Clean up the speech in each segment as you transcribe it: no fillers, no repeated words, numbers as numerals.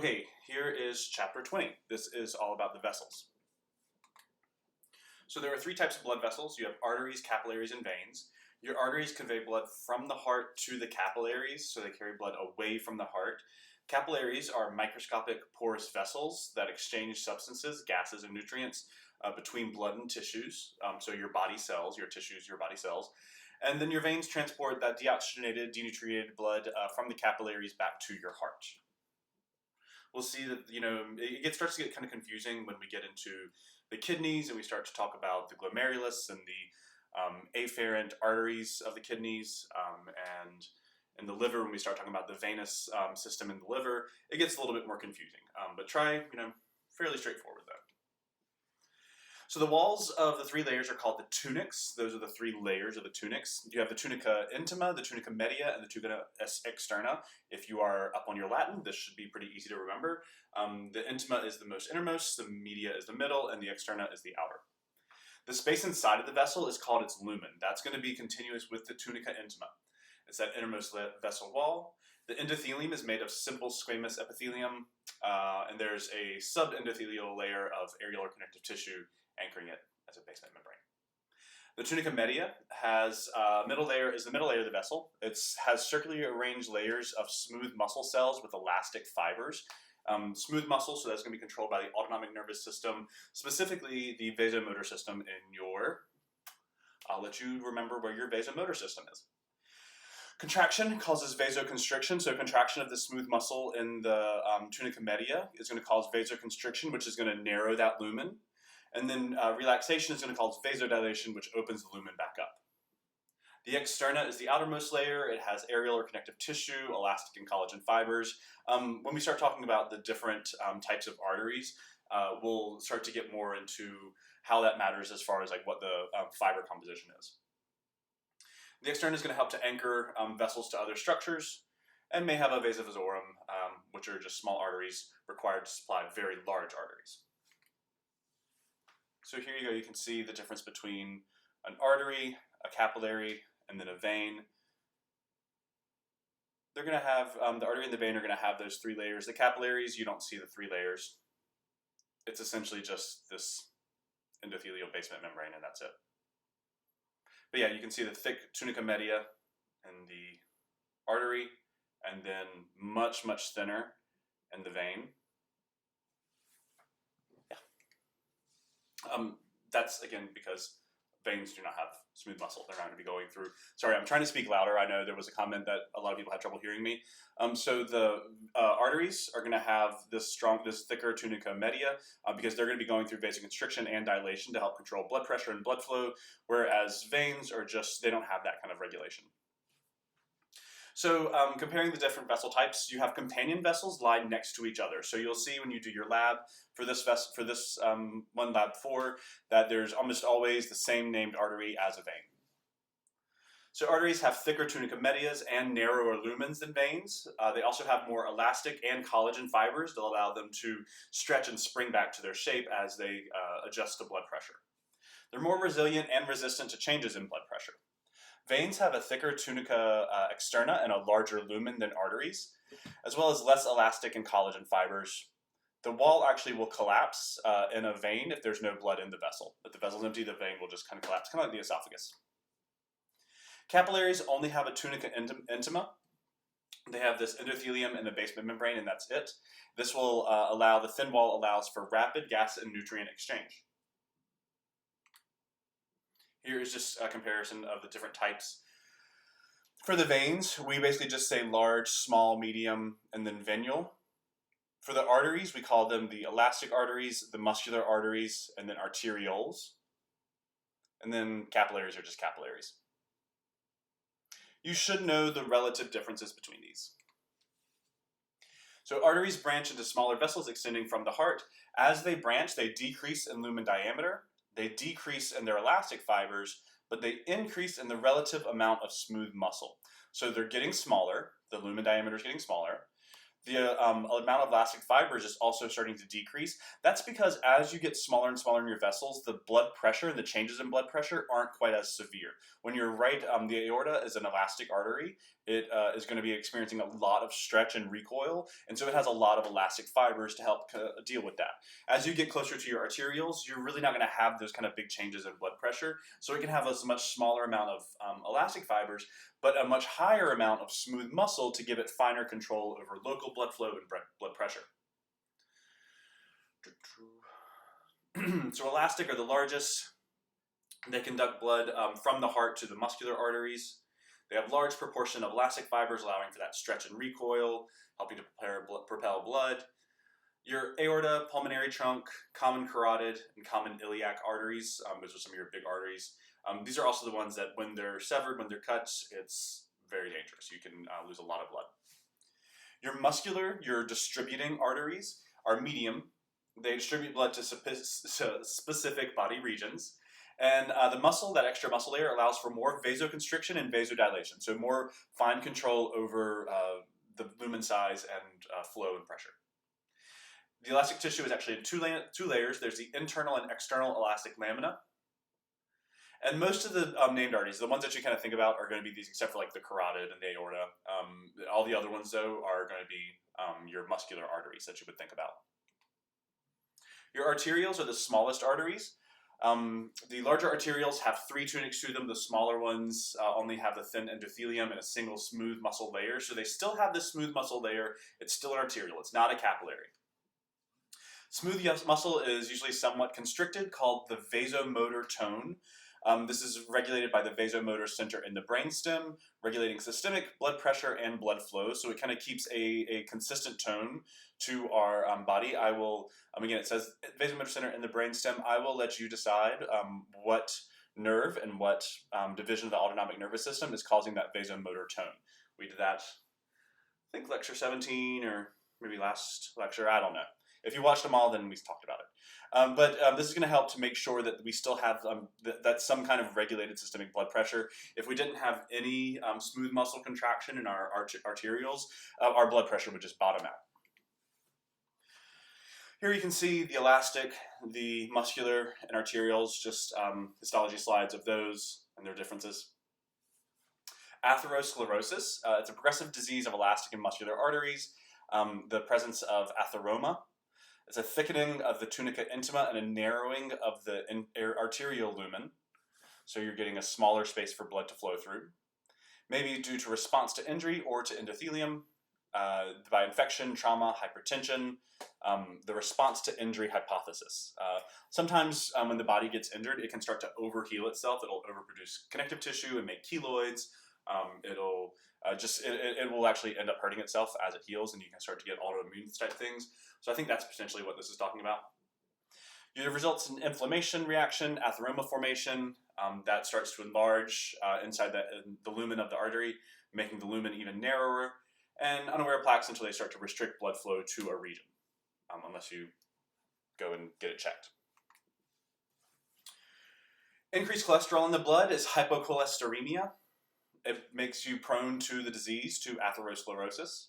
Okay, here is chapter 20. This is all about the vessels. So there are three types of blood vessels. You have arteries, capillaries, and veins. Your arteries convey blood from the heart to the capillaries, so they carry blood away from the heart. Capillaries are microscopic porous vessels that exchange substances, gases, and nutrients between blood and tissues, so your body cells, your tissues, your body cells. And then your veins transport that deoxygenated, denutriated blood from the capillaries back to your heart. We'll see that, it starts to get kind of confusing when we get into the kidneys and we start to talk about the glomerulus and the afferent arteries of the kidneys, and in the liver, when we start talking about the venous system in the liver, it gets a little bit more confusing. But try, fairly straightforward though. So the walls of the three layers are called the tunics. Those are the three layers of the tunics. You have the tunica intima, the tunica media, and the tunica externa. If you are up on your Latin, this should be pretty easy to remember. The intima is the most innermost, the media is the middle, and the externa is the outer. The space inside of the vessel is called its lumen. That's going to be continuous with the tunica intima. It's that innermost vessel wall. The endothelium is made of simple squamous epithelium, and there's a subendothelial layer of areolar connective tissue anchoring it as a basement membrane. The tunica media has the middle layer of the vessel. It has circularly arranged layers of smooth muscle cells with elastic fibers. Smooth muscle, so that's going to be controlled by the autonomic nervous system, specifically the vasomotor system in your, I'll let you remember where your vasomotor system is. Contraction causes vasoconstriction, so contraction of the smooth muscle in the tunica media is going to cause vasoconstriction, which is going to narrow that lumen. And then relaxation is going to cause vasodilation, which opens the lumen back up. The externa is the outermost layer. It has areolar connective tissue, elastic and collagen fibers. When we start talking about the different types of arteries, we'll start to get more into how that matters as far as like what the fiber composition is. The externa is going to help to anchor vessels to other structures and may have a vasa vasorum, which are just small arteries required to supply very large arteries. So here you go, you can see the difference between an artery, a capillary, and then a vein. They're going to have, the artery and the vein are going to have those three layers. The capillaries, you don't see the three layers. It's essentially just this endothelial basement membrane, and that's it. But yeah, you can see the thick tunica media in the artery, and then much, much thinner in the vein. That's again because veins do not have smooth muscle. They're not going to be going through. Sorry, I'm trying to speak louder. I know there was a comment that a lot of people had trouble hearing me. So the arteries are going to have this thicker tunica media because they're going to be going through vasoconstriction and dilation to help control blood pressure and blood flow, whereas veins are they don't have that kind of regulation. So comparing the different vessel types, you have companion vessels lying next to each other. So you'll see when you do your lab for this one lab 4 that there's almost always the same named artery as a vein. So arteries have thicker tunica medias and narrower lumens than veins. They also have more elastic and collagen fibers that allow them to stretch and spring back to their shape as they adjust to blood pressure. They're more resilient and resistant to changes in blood pressure. Veins have a thicker tunica externa and a larger lumen than arteries, as well as less elastic and collagen fibers. The wall actually will collapse in a vein if there's no blood in the vessel. If the vessel's empty, the vein will just kind of collapse, kind of like the esophagus. Capillaries only have a tunica intima. They have this endothelium and the basement membrane, and that's it. This will allow, the thin wall allows for rapid gas and nutrient exchange. Here is just a comparison of the different types. For the veins, we basically just say large, small, medium, and then venule. For the arteries, we call them the elastic arteries, the muscular arteries, and then arterioles. And then capillaries are just capillaries. You should know the relative differences between these. So arteries branch into smaller vessels extending from the heart. As they branch, they decrease in lumen diameter. They decrease in their elastic fibers, but they increase in the relative amount of smooth muscle. So they're getting smaller, the lumen diameter is getting smaller. the amount of elastic fibers is also starting to decrease. That's because as you get smaller and smaller in your vessels, the blood pressure and the changes in blood pressure aren't quite as severe. When you're right, the aorta is an elastic artery. It is going to be experiencing a lot of stretch and recoil, and so it has a lot of elastic fibers to help deal with that. As you get closer to your arterioles, you're really not going to have those kind of big changes in blood pressure, so it can have a much smaller amount of elastic fibers, but a much higher amount of smooth muscle to give it finer control over local blood flow and blood pressure. So elastic are the largest. They conduct blood from the heart to the muscular arteries. They have large proportion of elastic fibers, allowing for that stretch and recoil, helping to propel blood. Your aorta, pulmonary trunk, common carotid, and common iliac arteries, those are some of your big arteries. These are also the ones that when they're severed, when they're cut, it's very dangerous. You can lose a lot of blood. Your muscular, your distributing arteries are medium. They distribute blood to specific body regions. And the muscle, that extra muscle layer, allows for more vasoconstriction and vasodilation, so more fine control over the lumen size and flow and pressure. The elastic tissue is actually in two layers. There's the internal and external elastic lamina. And most of the named arteries, the ones that you kind of think about, are going to be these, except for like the carotid and the aorta. All the other ones, though, are going to be your muscular arteries that you would think about. Your arterioles are the smallest arteries. The larger arterioles have 3 tunics through them. The smaller ones only have the thin endothelium and a single smooth muscle layer. So they still have this smooth muscle layer. It's still an arteriole. It's not a capillary. Smooth muscle is usually somewhat constricted, called the vasomotor tone. This is regulated by the vasomotor center in the brainstem, regulating systemic blood pressure and blood flow. So it kind of keeps a consistent tone to our body. I will, again, it says vasomotor center in the brainstem. I will let you decide what nerve and what division of the autonomic nervous system is causing that vasomotor tone. We did that, I think, lecture 17 or maybe last lecture, I don't know. If you watched them all, then we talked about it. But this is going to help to make sure that we still have that some kind of regulated systemic blood pressure. If we didn't have any smooth muscle contraction in our arterioles, our blood pressure would just bottom out. Here you can see the elastic, the muscular, and arterioles, just histology slides of those and their differences. Atherosclerosis, it's a progressive disease of elastic and muscular arteries. The presence of atheroma. It's a thickening of the tunica intima and a narrowing of the arterial lumen. So you're getting a smaller space for blood to flow through. Maybe due to response to injury or to endothelium, by infection, trauma, hypertension, the response to injury hypothesis. Sometimes when the body gets injured, it can start to overheal itself. It'll overproduce connective tissue and make keloids. It will actually end up hurting itself as it heals, and you can start to get autoimmune type things. So I think that's potentially what this is talking about. It results in inflammation reaction, atheroma formation, that starts to enlarge inside the lumen of the artery, making the lumen even narrower, and unaware plaques until they start to restrict blood flow to a region, unless you go and get it checked. Increased cholesterol in the blood is hypocholesteremia. It makes you prone to the disease, to atherosclerosis.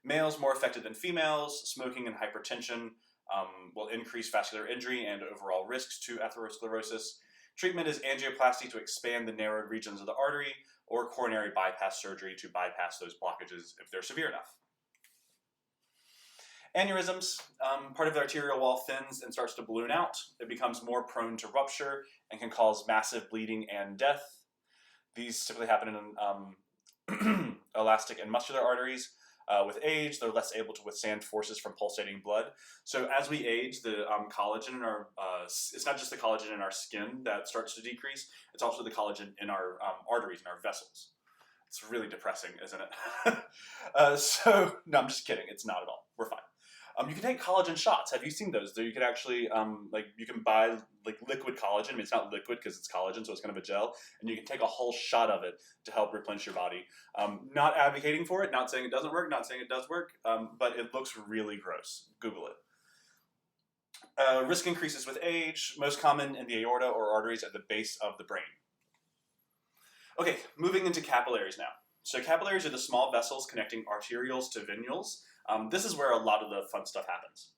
Males more affected than females. Smoking and hypertension will increase vascular injury and overall risks to atherosclerosis. Treatment is angioplasty to expand the narrowed regions of the artery, or coronary bypass surgery to bypass those blockages if they're severe enough. Aneurysms, part of the arterial wall thins and starts to balloon out. It becomes more prone to rupture and can cause massive bleeding and death. These typically happen in elastic and muscular arteries. With age, they're less able to withstand forces from pulsating blood. So as we age, the collagen in our, it's not just the collagen in our skin that starts to decrease, it's also the collagen in our arteries and our vessels. It's really depressing, isn't it? No, I'm just kidding. It's not at all. We're fine. You can take collagen shots. Have you seen those? You can actually, you can buy liquid collagen. I mean, it's not liquid because it's collagen, so it's kind of a gel. And you can take a whole shot of it to help replenish your body. Not advocating for it, not saying it doesn't work, not saying it does work, but it looks really gross. Google it. Risk increases with age, most common in the aorta or arteries at the base of the brain. Okay, moving into capillaries now. So capillaries are the small vessels connecting arterioles to venules. This is where a lot of the fun stuff happens.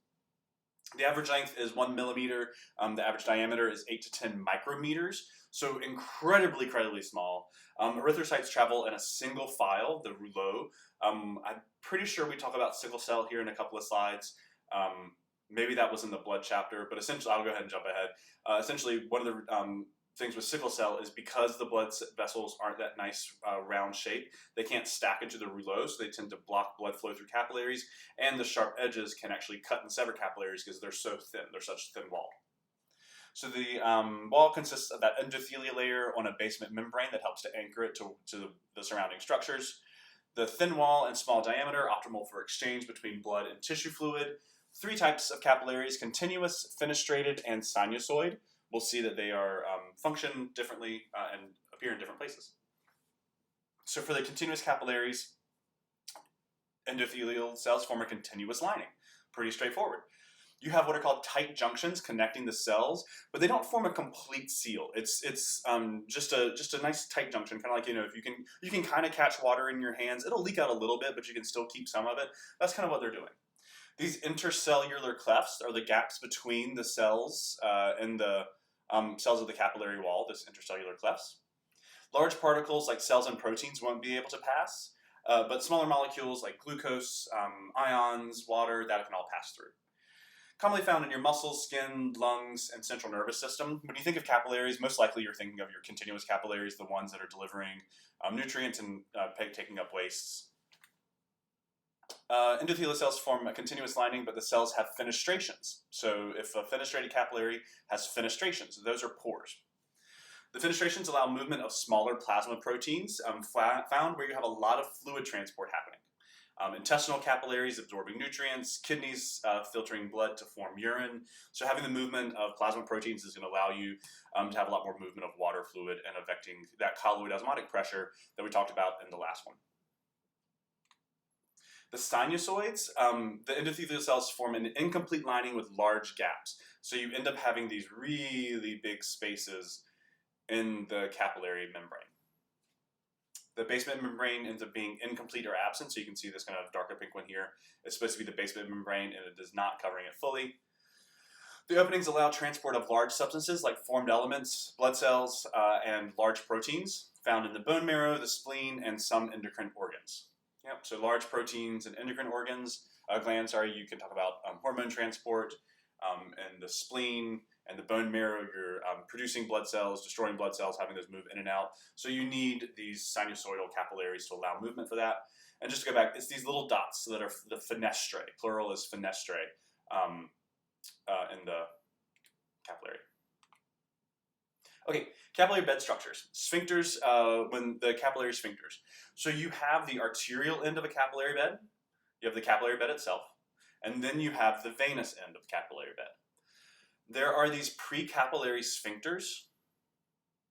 The average length is 1 millimeter. The average diameter is 8 to 10 micrometers. So incredibly small. Erythrocytes travel in a single file, the rouleau. I'm pretty sure we talk about sickle cell here in a couple of slides. Maybe that was in the blood chapter, but essentially, I'll go ahead and jump ahead. Essentially, one of the things with sickle cell is because the blood vessels aren't that nice round shape, they can't stack into the rouleau, so they tend to block blood flow through capillaries, and the sharp edges can actually cut and sever capillaries because they're so thin, they're such a thin wall. So the wall consists of that endothelial layer on a basement membrane that helps to anchor it to the surrounding structures. The thin wall and small diameter, optimal for exchange between blood and tissue fluid. 3 types of capillaries: continuous, fenestrated, and sinusoid. We'll see that they are function differently and appear in different places. So for the continuous capillaries, endothelial cells form a continuous lining. Pretty straightforward. You have what are called tight junctions connecting the cells, but they don't form a complete seal. It's just a nice tight junction, kind of like, if you can kind of catch water in your hands. It'll leak out a little bit, but you can still keep some of it. That's kind of what they're doing. These intercellular clefts are the gaps between the cells and the cells of the capillary wall, this intercellular clefts. Large particles like cells and proteins won't be able to pass, but smaller molecules like glucose, ions, water, that can all pass through. Commonly found in your muscles, skin, lungs, and central nervous system. When you think of capillaries, most likely you're thinking of your continuous capillaries, the ones that are delivering nutrients and taking up wastes. Endothelial cells form a continuous lining, but the cells have fenestrations. So if a fenestrated capillary has fenestrations, those are pores. The fenestrations allow movement of smaller plasma proteins found where you have a lot of fluid transport happening. Intestinal capillaries absorbing nutrients, kidneys filtering blood to form urine. So having the movement of plasma proteins is going to allow you to have a lot more movement of water fluid and affecting that colloid osmotic pressure that we talked about in the last one. The sinusoids, the endothelial cells form an incomplete lining with large gaps. So you end up having these really big spaces in the capillary membrane. The basement membrane ends up being incomplete or absent, so you can see this kind of darker pink one here. It's supposed to be the basement membrane, and it is not covering it fully. The openings allow transport of large substances like formed elements, blood cells, and large proteins found in the bone marrow, the spleen, and some endocrine organs. Yep, so large proteins and endocrine organs, glands, you can talk about hormone transport, and the spleen and the bone marrow, you're producing blood cells, destroying blood cells, having those move in and out. So you need these sinusoidal capillaries to allow movement for that. And just to go back, it's these little dots that are the fenestrae. Plural is fenestrae in the capillary. Okay, capillary bed structures. Sphincters, when the capillary sphincters. So you have the arterial end of a capillary bed, you have the capillary bed itself, and then you have the venous end of the capillary bed. There are these precapillary sphincters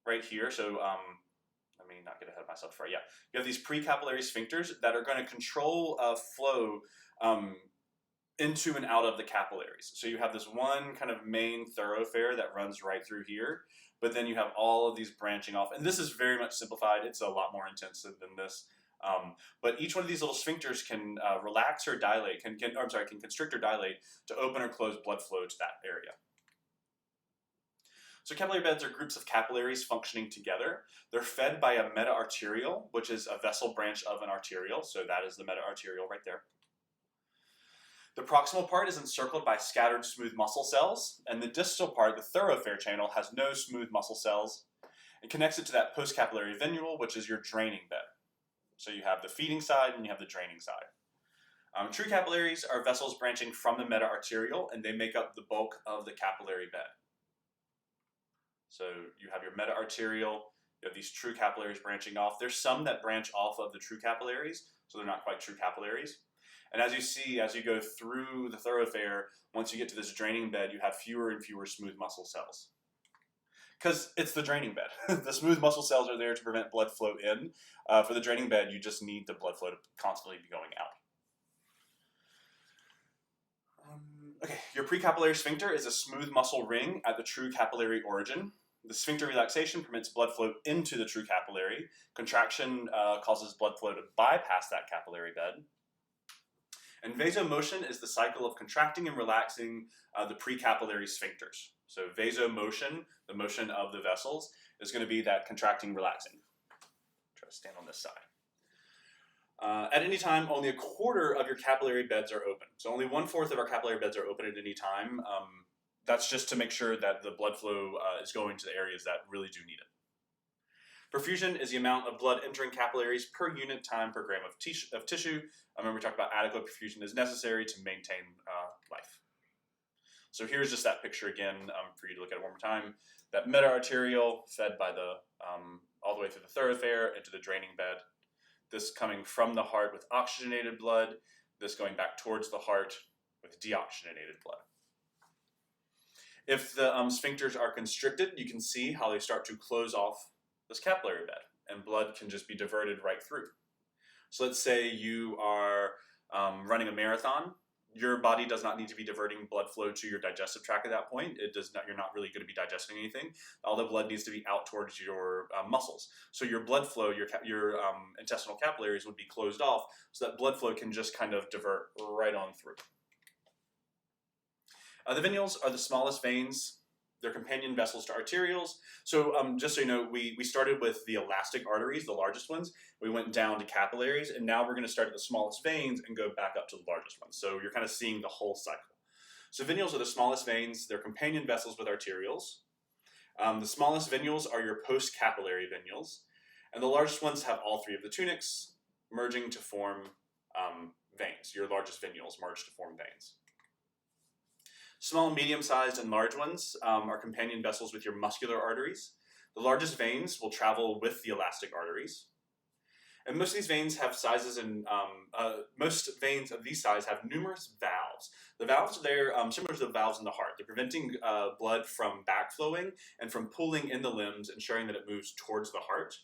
right here. So let me not get ahead of myself. Yeah, you have these precapillary sphincters that are going to control flow into and out of the capillaries. So you have this one kind of main thoroughfare that runs right through here, but then you have all of these branching off. And this is very much simplified. It's a lot more intensive than this. But each one of these little sphincters can relax or dilate, can constrict or dilate to open or close blood flow to that area. So capillary beds are groups of capillaries functioning together. They're fed by a meta-arteriole, which is a vessel branch of an arteriole. So that is the meta-arteriole right there. The proximal part is encircled by scattered smooth muscle cells, and the distal part, the thoroughfare channel, has no smooth muscle cells. It connects it to that postcapillary venule, which is your draining bed. So you have the feeding side and you have the draining side. True capillaries are vessels branching from the meta-arteriole, and they make up the bulk of the capillary bed. So you have your meta-arteriole, you have these true capillaries branching off. There's some that branch off of the true capillaries, so they're not quite true capillaries. And as you see, as you go through the thoroughfare, once you get to this draining bed, you have fewer and fewer smooth muscle cells. Because it's the draining bed. The smooth muscle cells are there to prevent blood flow in. For the draining bed, you just need the blood flow to constantly be going out. Okay, your precapillary sphincter is a smooth muscle ring at the true capillary origin. The sphincter relaxation permits blood flow into the true capillary. Contraction causes blood flow to bypass that capillary bed. And vasomotion is the cycle of contracting and relaxing the precapillary sphincters. So vasomotion, the motion of the vessels, is going to be that contracting, relaxing. Try to stand on this side. At any time, only a quarter of your capillary beds are open. So only 1/4 of our capillary beds are open at any time. That's just to make sure that the blood flow is going to the areas that really do need it. Perfusion is the amount of blood entering capillaries per unit time per gram of tissue. Remember we talked about adequate perfusion is necessary to maintain life. So here's just that picture again for you to look at it one more time. That meta-arterial fed by the all the way through the thoroughfare into the draining bed. This coming from the heart with oxygenated blood. This going back towards the heart with deoxygenated blood. If the sphincters are constricted, you can see how they start to close off this capillary bed, and blood can just be diverted right through. So let's say you are running a marathon. Your body does not need to be diverting blood flow to your digestive tract at that point. It does not. You're not really going to be digesting anything. All the blood needs to be out towards your muscles. So your blood flow, your intestinal capillaries would be closed off, so that blood flow can just kind of divert right on through. The venules are the smallest veins. They're companion vessels to arterioles. So just so you know, we started with the elastic arteries, the largest ones. We went down to capillaries, and now we're going to start at the smallest veins and go back up to the largest ones. So you're kind of seeing the whole cycle. So venules are the smallest veins. They're companion vessels with arterioles. The smallest venules are your post-capillary venules. And the largest ones have all three of the tunics merging to form veins. Your largest venules merge to form veins. Small, medium-sized, and large ones are companion vessels with your muscular arteries. The largest veins will travel with the elastic arteries. And most of these veins have sizes, and most veins of these size have numerous valves. The valves, they're similar to the valves in the heart. They're preventing blood from backflowing and from pooling in the limbs, ensuring that it moves towards the heart.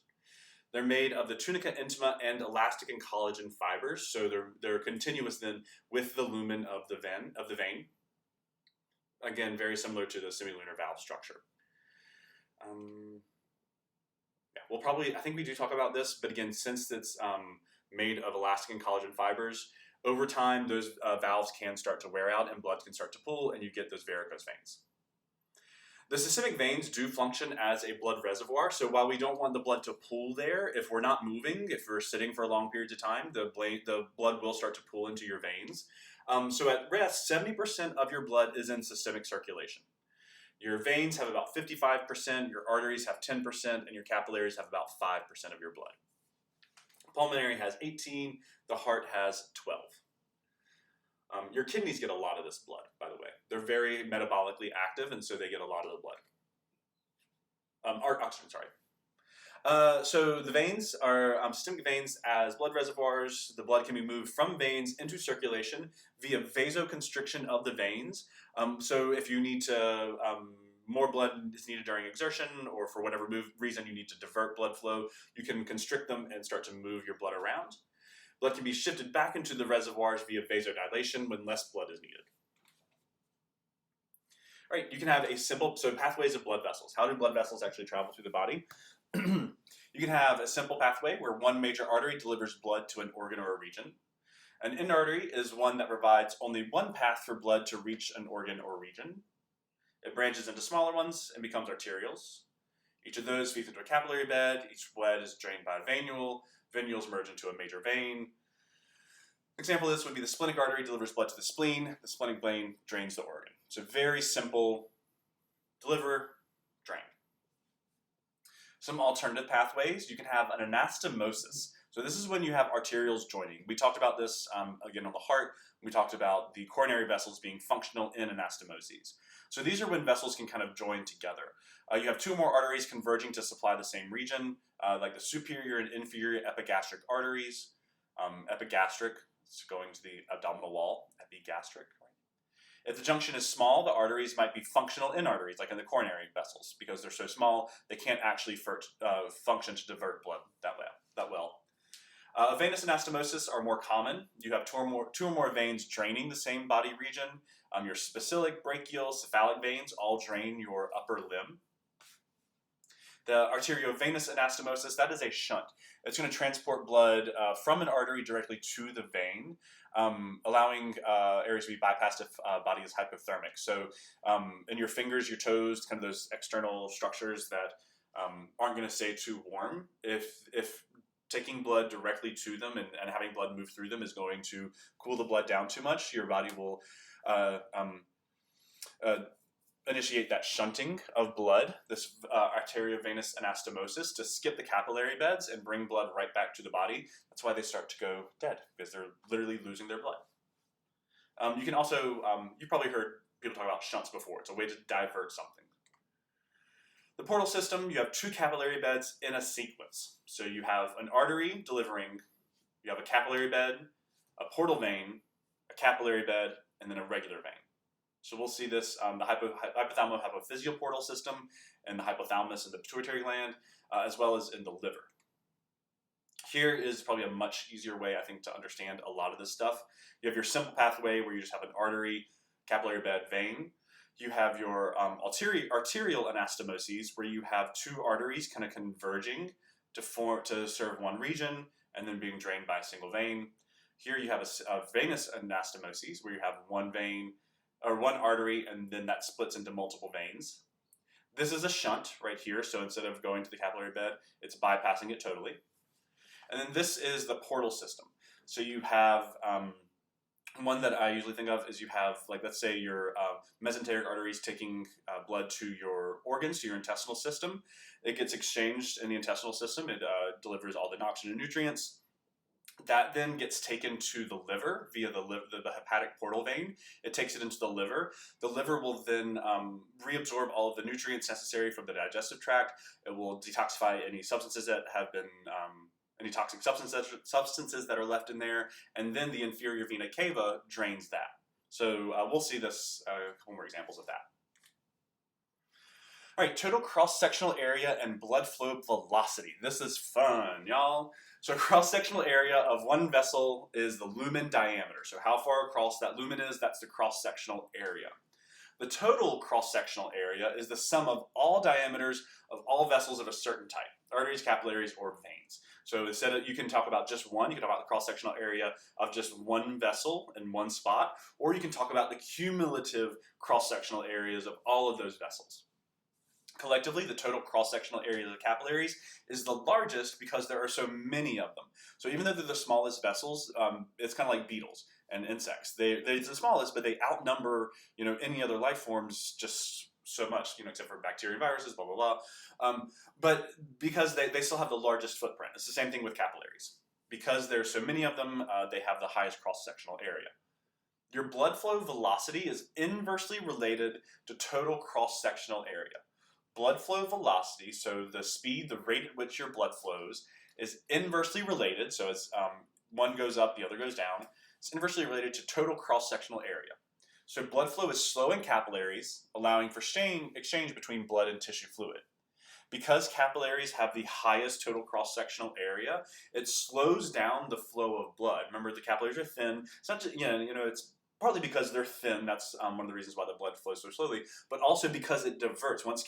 They're made of the tunica intima and elastic and collagen fibers, so they're continuous then with the lumen of the vein. Again, very similar to the semilunar valve structure. We'll probably, I think we do talk about this, but again, since it's made of elastic and collagen fibers, over time those valves can start to wear out and blood can start to pool, and you get those varicose veins. The systemic veins do function as a blood reservoir, so while we don't want the blood to pool there, if we're not moving, if we're sitting for long periods of time, the blood will start to pool into your veins. So at rest, 70% of your blood is in systemic circulation. Your veins have about 55%, your arteries have 10%, and your capillaries have about 5% of your blood. Pulmonary has 18, the heart has 12. Your kidneys get a lot of this blood, by the way. They're very metabolically active, and so they get a lot of the blood. Oxygen, sorry. So the veins are systemic veins as blood reservoirs. The blood can be moved from veins into circulation via vasoconstriction of the veins. So if you need to, more blood is needed during exertion, or for whatever reason you need to divert blood flow, you can constrict them and start to move your blood around. Blood can be shifted back into the reservoirs via vasodilation when less blood is needed. All right, you can have a simple, so pathways of blood vessels. How do blood vessels actually travel through the body? You can have a simple pathway where one major artery delivers blood to an organ or a region. An end artery is one that provides only one path for blood to reach an organ or region. It branches into smaller ones and becomes arterioles. Each of those feeds into a capillary bed. Each bed is drained by a venule. Venules merge into a major vein. Example of this would be the splenic artery delivers blood to the spleen. The splenic vein drains the organ. So very simple, deliver, drain. Some alternative pathways, you can have an anastomosis. So this is when you have arterioles joining. We talked about this again on the heart. We talked about the coronary vessels being functional in anastomoses. So these are when vessels can kind of join together. You have two more arteries converging to supply the same region, like the superior and inferior epigastric arteries. Epigastric, it's going to the abdominal wall, epigastric. If the junction is small, the arteries might be functional in arteries, like in the coronary vessels. Because they're so small, they can't actually function to divert blood that well. Venous anastomosis are more common. You have two or more veins draining the same body region. Your specific, brachial, cephalic veins all drain your upper limb. The arteriovenous anastomosis, that is a shunt. It's going to transport blood from an artery directly to the vein, allowing areas to be bypassed if body is hypothermic. So in your fingers, your toes, kind of those external structures that aren't going to stay too warm, if taking blood directly to them and having blood move through them is going to cool the blood down too much, your body will initiate that shunting of blood, this arteriovenous anastomosis, to skip the capillary beds and bring blood right back to the body. That's why they start to go dead, because they're literally losing their blood. You can also, you've probably heard people talk about shunts before. It's a way to divert something. The portal system, you have two capillary beds in a sequence. So you have an artery delivering, you have a capillary bed, a portal vein, a capillary bed, and then a regular vein. So we'll see this, the hypothalamo-hypophyseal portal system and the hypothalamus and the pituitary gland, as well as in the liver. Here is probably a much easier way, I think, to understand a lot of this stuff. You have your simple pathway where you just have an artery, capillary bed, vein. You have your arterial anastomoses, where you have two arteries kind of converging to serve one region and then being drained by a single vein. Here you have a venous anastomoses, where you have one vein or one artery, and then that splits into multiple veins. This is a shunt right here, so instead of going to the capillary bed, it's bypassing it totally. And then this is the portal system. So you have one that I usually think of is you have, like, let's say your mesenteric arteries taking blood to your organs, to your intestinal system. It gets exchanged in the intestinal system. It delivers all the oxygen and nutrients. That then gets taken to the liver via the hepatic portal vein. It takes it into the liver. The liver will then reabsorb all of the nutrients necessary from the digestive tract. It will detoxify any substances that have been any toxic substances that are left in there, and then the inferior vena cava drains that. So we'll see this, a couple more examples of that. All right, total cross-sectional area and blood flow velocity. This is fun, y'all. So cross-sectional area of one vessel is the lumen diameter. So how far across that lumen is, that's the cross-sectional area. The total cross-sectional area is the sum of all diameters of all vessels of a certain type, arteries, capillaries, or veins. So instead of, you can talk about just one, you can talk about the cross-sectional area of just one vessel in one spot, or you can talk about the cumulative cross-sectional areas of all of those vessels. Collectively, the total cross-sectional area of the capillaries is the largest because there are so many of them. So even though they're the smallest vessels, it's kind of like beetles and insects. They're the smallest, but they outnumber, any other life forms just so much, except for bacteria and viruses, blah, blah, blah. But because they still have the largest footprint. It's the same thing with capillaries. Because there's so many of them, they have the highest cross-sectional area. Your blood flow velocity is inversely related to total cross-sectional area. Blood flow velocity, so the speed, the rate at which your blood flows, is inversely related. So it's one goes up, the other goes down. It's inversely related to total cross-sectional area. So blood flow is slow in capillaries, allowing for exchange between blood and tissue fluid. Because capillaries have the highest total cross-sectional area, it slows down the flow of blood. Remember, the capillaries are thin. It's not just, it's partly because they're thin. That's one of the reasons why the blood flows so slowly, but also because it diverts. Once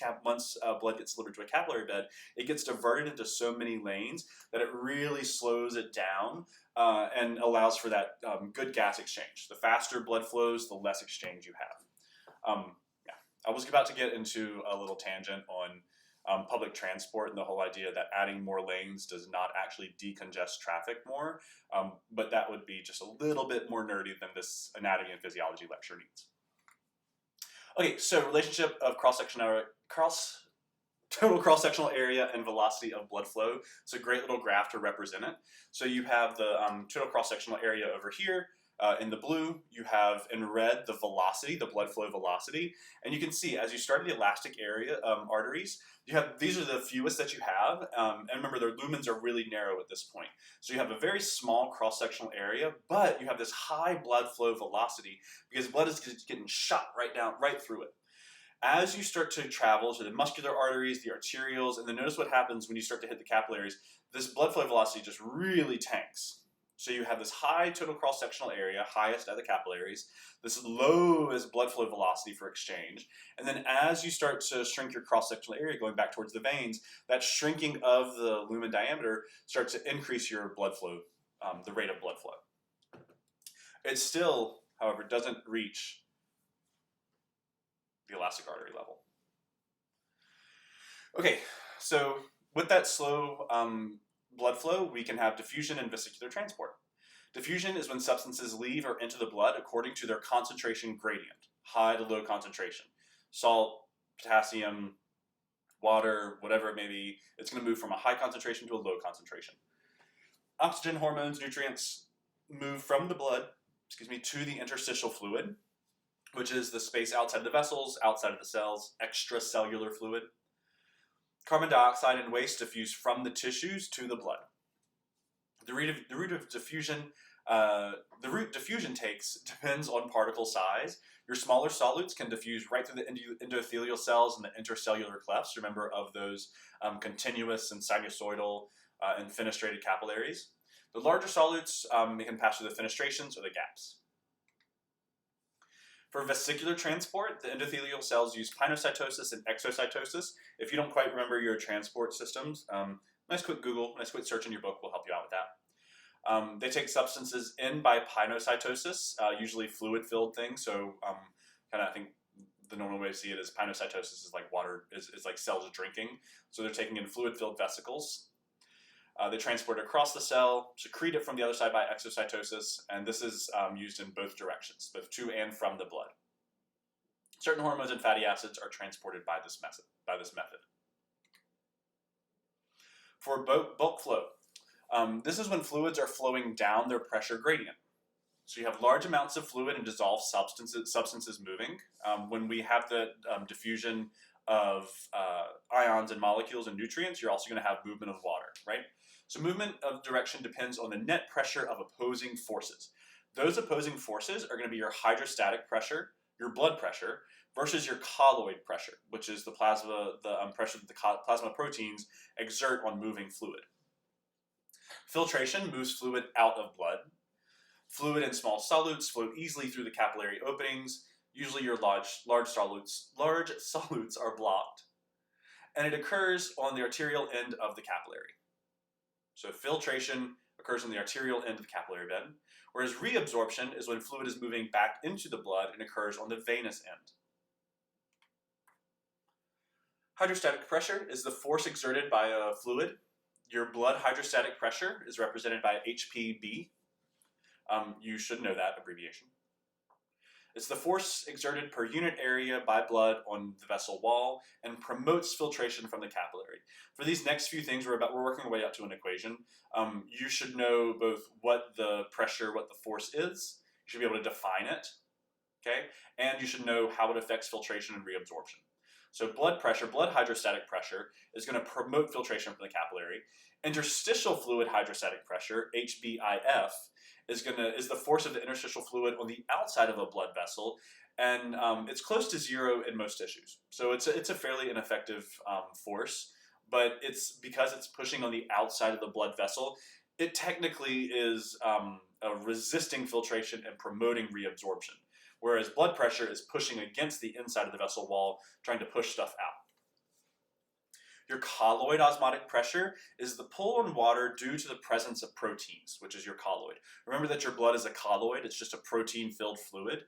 blood gets delivered to a capillary bed, it gets diverted into so many lanes that it really slows it down and allows for that good gas exchange. The faster blood flows, the less exchange you have. I was about to get into a little tangent on public transport and the whole idea that adding more lanes does not actually decongest traffic more, but that would be just a little bit more nerdy than this anatomy and physiology lecture needs. Okay, so relationship of total cross-sectional area and velocity of blood flow. It's a great little graph to represent it. So you have the total cross-sectional area over here. In the blue, you have in red the velocity, the blood flow velocity, and you can see as you start at the elastic area arteries, these are the fewest that you have, and remember their lumens are really narrow at this point. So you have a very small cross-sectional area, but you have this high blood flow velocity because blood is getting shot right through it. As you start to travel to the muscular arteries, the arterioles, and then notice what happens when you start to hit the capillaries. This blood flow velocity just really tanks. So you have this high total cross-sectional area, highest at the capillaries, this low is blood flow velocity for exchange, and then as you start to shrink your cross-sectional area going back towards the veins, that shrinking of the lumen diameter starts to increase your blood flow, the rate of blood flow. It still, however, doesn't reach the elastic artery level. Okay, so with that slow blood flow, we can have diffusion and vesicular transport. Diffusion is when substances leave or enter the blood according to their concentration gradient, high to low concentration. Salt, potassium, water, whatever it may be, it's going to move from a high concentration to a low concentration. Oxygen, hormones, nutrients move from the blood, to the interstitial fluid, which is the space outside of the vessels, outside of the cells, extracellular fluid. Carbon dioxide and waste diffuse from the tissues to the blood. The route diffusion takes depends on particle size. Your smaller solutes can diffuse right through the endothelial cells and the intercellular clefts. Remember of those continuous and sinusoidal and fenestrated capillaries. The larger solutes can pass through the fenestrations or the gaps. For vesicular transport, the endothelial cells use pinocytosis and exocytosis. If you don't quite remember your transport systems, nice quick Google, nice quick search in your book will help you out with that. They take substances in by pinocytosis, usually fluid-filled things. So I think the normal way to see it is pinocytosis is like water, is like cells drinking. So they're taking in fluid-filled vesicles. They transport it across the cell, secrete it from the other side by exocytosis, and this is used in both directions, both to and from the blood. Certain hormones and fatty acids are transported by this method. For bulk flow, this is when fluids are flowing down their pressure gradient. So you have large amounts of fluid and dissolved substances moving. When we have the diffusion of ions and molecules and nutrients, you're also going to have movement of water, right? So movement of direction depends on the net pressure of opposing forces. Those opposing forces are going to be your hydrostatic pressure, your blood pressure, versus your colloid pressure, which is the pressure that the plasma proteins exert on moving fluid. Filtration moves fluid out of blood. Fluid and small solutes flow easily through the capillary openings. Usually your large solutes are blocked. And it occurs on the arterial end of the capillary. So filtration occurs on the arterial end of the capillary bed, whereas reabsorption is when fluid is moving back into the blood and occurs on the venous end. Hydrostatic pressure is the force exerted by a fluid. Your blood hydrostatic pressure is represented by HPB. You should know that abbreviation. It's the force exerted per unit area by blood on the vessel wall and promotes filtration from the capillary. For these next few things, we're working our way up to an equation. You should know both what the pressure, what the force is. You should be able to define it, okay? And you should know how it affects filtration and reabsorption. So blood pressure, blood hydrostatic pressure, is going to promote filtration from the capillary. Interstitial fluid hydrostatic pressure, HBIF, is the force of the interstitial fluid on the outside of a blood vessel, and it's close to zero in most tissues. So it's a fairly ineffective force, but it's because it's pushing on the outside of the blood vessel, it technically is resisting filtration and promoting reabsorption, whereas blood pressure is pushing against the inside of the vessel wall, trying to push stuff out. Your colloid osmotic pressure is the pull on water due to the presence of proteins, which is your colloid. Remember that your blood is a colloid, it's just a protein-filled fluid.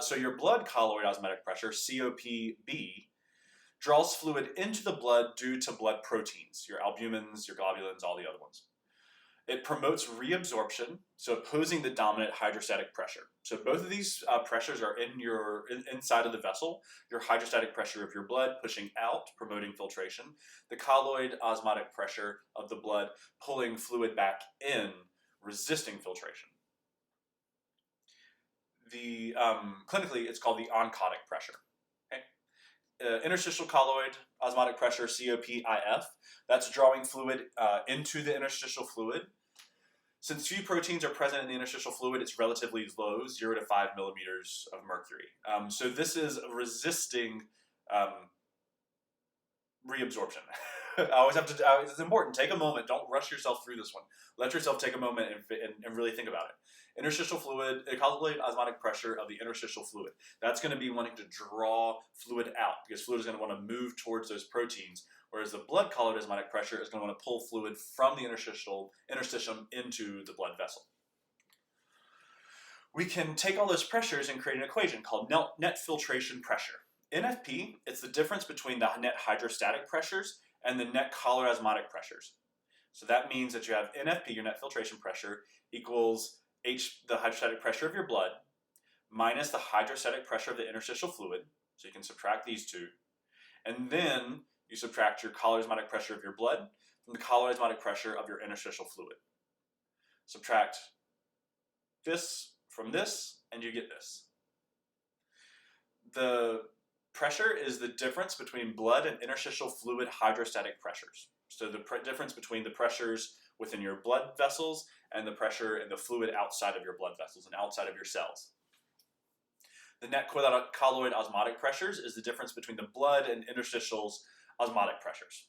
So your blood colloid osmotic pressure, COPB, draws fluid into the blood due to blood proteins, your albumins, your globulins, all the other ones. It promotes reabsorption, so opposing the dominant hydrostatic pressure. So both of these pressures are inside of the vessel. Your hydrostatic pressure of your blood pushing out, promoting filtration. The colloid osmotic pressure of the blood pulling fluid back in, resisting filtration. Clinically, it's called the oncotic pressure. Okay? Interstitial colloid osmotic pressure, COPIF, that's drawing fluid into the interstitial fluid. Since few proteins are present in the interstitial fluid, it's relatively low, 0 to 5 millimeters of mercury. So this is resisting reabsorption. I always have to. It's important. Take a moment. Don't rush yourself through this one. Let yourself take a moment and really think about it. Interstitial fluid, calculate osmotic pressure of the interstitial fluid. That's going to be wanting to draw fluid out because fluid is going to want to move towards those proteins, whereas the blood colloid osmotic pressure is going to want to pull fluid from the interstitium into the blood vessel. We can take all those pressures and create an equation called net filtration pressure. NFP, it's the difference between the net hydrostatic pressures and the net colloid osmotic pressures. So that means that you have NFP, your net filtration pressure, equals the hydrostatic pressure of your blood, minus the hydrostatic pressure of the interstitial fluid. So you can subtract these two. And then you subtract your colloid osmotic pressure of your blood from the colloid osmotic pressure of your interstitial fluid. Subtract this from this, and you get this. The pressure is the difference between blood and interstitial fluid hydrostatic pressures. So the difference between the pressures within your blood vessels and the pressure in the fluid outside of your blood vessels and outside of your cells. The net colloid osmotic pressures is the difference between the blood and interstitials osmotic pressures.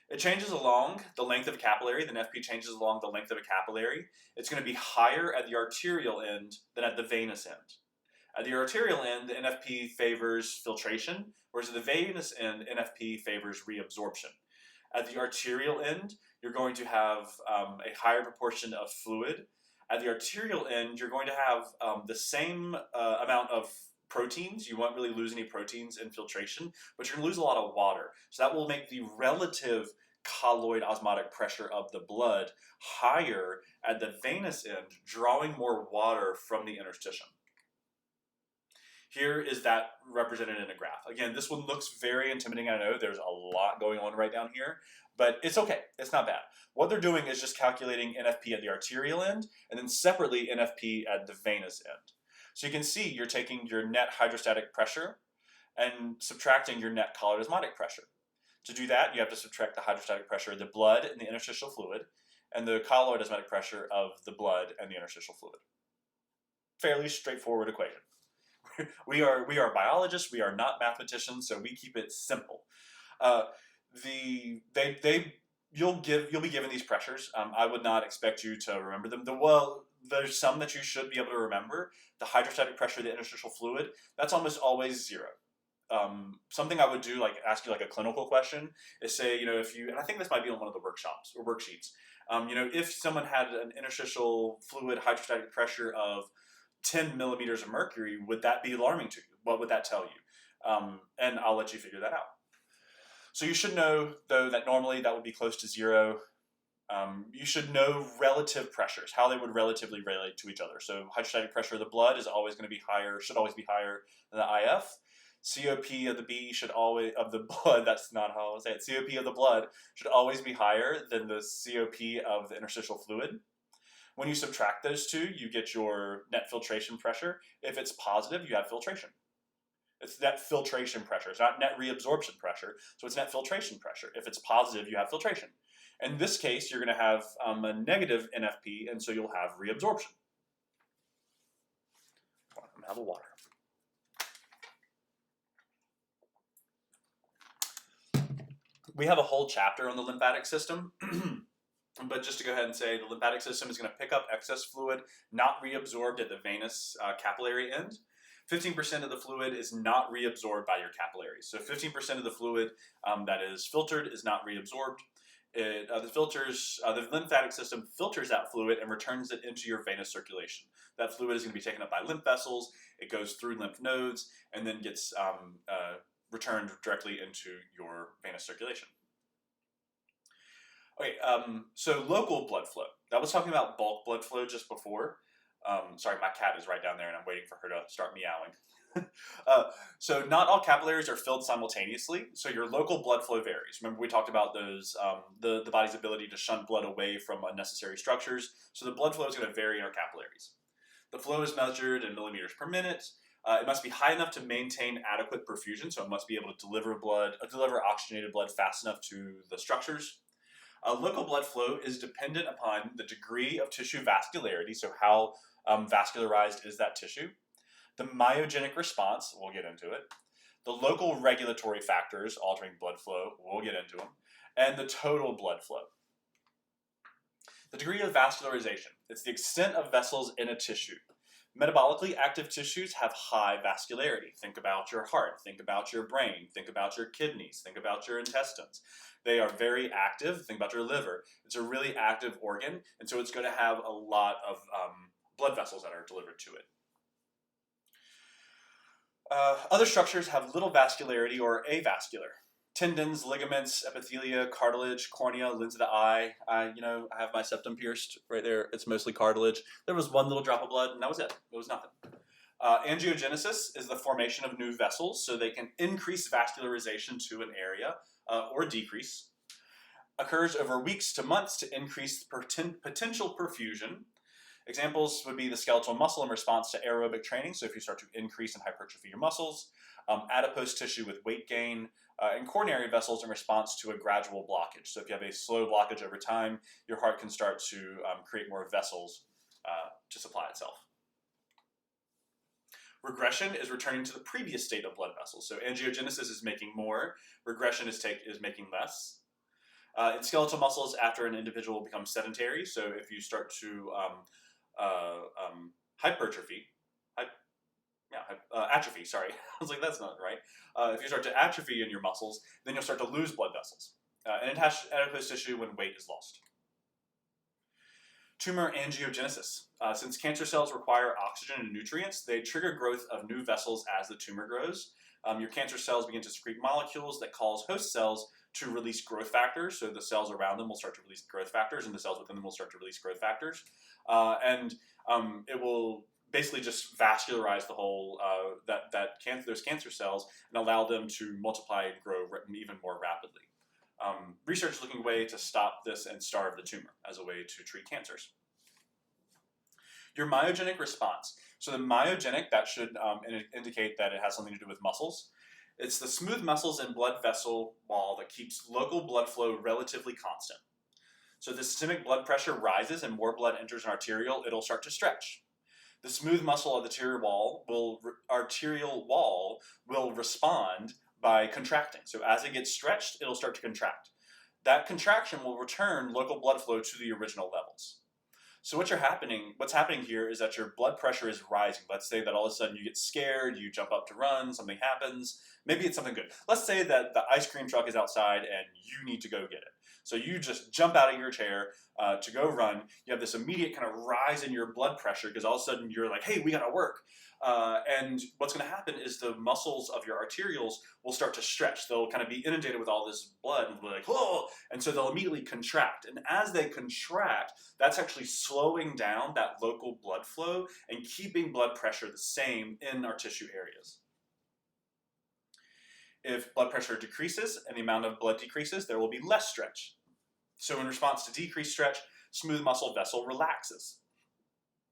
It changes along the length of a capillary. The NFP changes along the length of a capillary. It's going to be higher at the arterial end than at the venous end. At the arterial end, the NFP favors filtration, whereas at the venous end, NFP favors reabsorption. At the arterial end, you're going to have a higher proportion of fluid. At the arterial end, you're going to have the same amount of proteins. You won't really lose any proteins in filtration, but you're going to lose a lot of water. So that will make the relative colloid osmotic pressure of the blood higher at the venous end, drawing more water from the interstitium. Here is that represented in a graph. Again, this one looks very intimidating. I know there's a lot going on right down here, but it's okay. It's not bad. What they're doing is just calculating NFP at the arterial end and then separately NFP at the venous end. So you can see you're taking your net hydrostatic pressure and subtracting your net colloid osmotic pressure. To do that, you have to subtract the hydrostatic pressure of the blood and the interstitial fluid and the colloid osmotic pressure of the blood and the interstitial fluid. Fairly straightforward equation. We are biologists. We are not mathematicians, so we keep it simple. You'll be given these pressures. I would not expect you to remember them. There's some that you should be able to remember. The hydrostatic pressure of the interstitial fluid, that's almost always 0. Something I would do, like ask you like a clinical question, is say, and I think this might be on one of the workshops or worksheets. If someone had an interstitial fluid hydrostatic pressure of 10 millimeters of mercury, would that be alarming to you? What would that tell you? And I'll let you figure that out. So you should know, though, that normally that would be close to 0. You should know relative pressures, how they would relatively relate to each other. So hydrostatic pressure of the blood is always going to be higher, should always be higher than the IF. COP of the B of the blood, that's not how I would say it. COP of the blood should always be higher than the COP of the interstitial fluid. When you subtract those two, you get your net filtration pressure. If it's positive, you have filtration. It's net filtration pressure. It's not net reabsorption pressure, so it's net filtration pressure. If it's positive, you have filtration. In this case, you're going to have a negative NFP, and so you'll have reabsorption. I'm going to have a water. We have a whole chapter on the lymphatic system, but just to go ahead and say the lymphatic system is going to pick up excess fluid not reabsorbed at the venous capillary end. 15% of the fluid is not reabsorbed by your capillaries. So 15% of the fluid that is filtered is not reabsorbed. The lymphatic system filters that fluid and returns it into your venous circulation. That fluid is going to be taken up by lymph vessels. It goes through lymph nodes and then gets returned directly into your venous circulation. Okay, so local blood flow. That was talking about bulk blood flow just before. Sorry, my cat is right down there and I'm waiting for her to start meowing. So not all capillaries are filled simultaneously, so your local blood flow varies. Remember we talked about those, the body's ability to shunt blood away from unnecessary structures, so the blood flow is going to vary in our capillaries. The flow is measured in millimeters per minute. It must be high enough to maintain adequate perfusion, so it must be able to deliver oxygenated blood fast enough to the structures. Local blood flow is dependent upon the degree of tissue vascularity, so how vascularized is that tissue. The myogenic response, we'll get into it. the local regulatory factors altering blood flow, we'll get into them, and the total blood flow. The degree of vascularization, it's the extent of vessels in a tissue. Metabolically active tissues have high vascularity. Think about your heart, think about your brain, think about your kidneys, think about your intestines. They are very active. Think about your liver. It's a really active organ, and so it's going to have a lot of blood vessels that are delivered to it. Other structures have little vascularity or avascular. Tendons, ligaments, epithelia, cartilage, cornea, lens of the eye. I have my septum pierced right there. It's mostly cartilage. There was one little drop of blood, and that was it. It was nothing. Angiogenesis is the formation of new vessels, so they can increase vascularization to an area or decrease. Occurs over weeks to months to increase potential perfusion. Examples would be the skeletal muscle in response to aerobic training, so if you start to increase and hypertrophy your muscles, adipose tissue with weight gain, and coronary vessels in response to a gradual blockage. So if you have a slow blockage over time, your heart can start to create more vessels to supply itself. Regression is returning to the previous state of blood vessels. So angiogenesis is making more, regression is making less. In skeletal muscles, after an individual becomes sedentary, so if you start to atrophy, sorry. I was like, that's not right. If you start to atrophy in your muscles, then you'll start to lose blood vessels. And it has adipose tissue when weight is lost. Tumor angiogenesis. Since cancer cells require oxygen and nutrients, they trigger growth of new vessels as the tumor grows. Your cancer cells begin to secrete molecules that cause host cells to release growth factors. So the cells around them will start to release growth factors, and the cells within them will start to release growth factors. It will basically just vascularize the whole those cancer cells and allow them to multiply and grow even more rapidly. Research is looking at a way to stop this and starve the tumor as a way to treat cancers. Your myogenic response. So the myogenic, that should indicate that it has something to do with muscles. It's the smooth muscles and blood vessel wall that keeps local blood flow relatively constant. So the systemic blood pressure rises and more blood enters an arterial, it'll start to stretch. The smooth muscle of the arterial wall will respond by contracting. So as it gets stretched, it'll start to contract. That contraction will return local blood flow to the original levels. So what's happening here is that your blood pressure is rising. Let's say that all of a sudden you get scared, you jump up to run, something happens. Maybe it's something good. Let's say that the ice cream truck is outside and you need to go get it. So you just jump out of your chair to go run. You have this immediate kind of rise in your blood pressure because all of a sudden you're like, hey, we gotta work. And what's gonna happen is the muscles of your arterioles will start to stretch. They'll kind of be inundated with all this blood and be like, whoa! And so they'll immediately contract. And as they contract, that's actually slowing down that local blood flow and keeping blood pressure the same in our tissue areas. If blood pressure decreases and the amount of blood decreases, there will be less stretch. So in response to decreased stretch, smooth muscle vessel relaxes.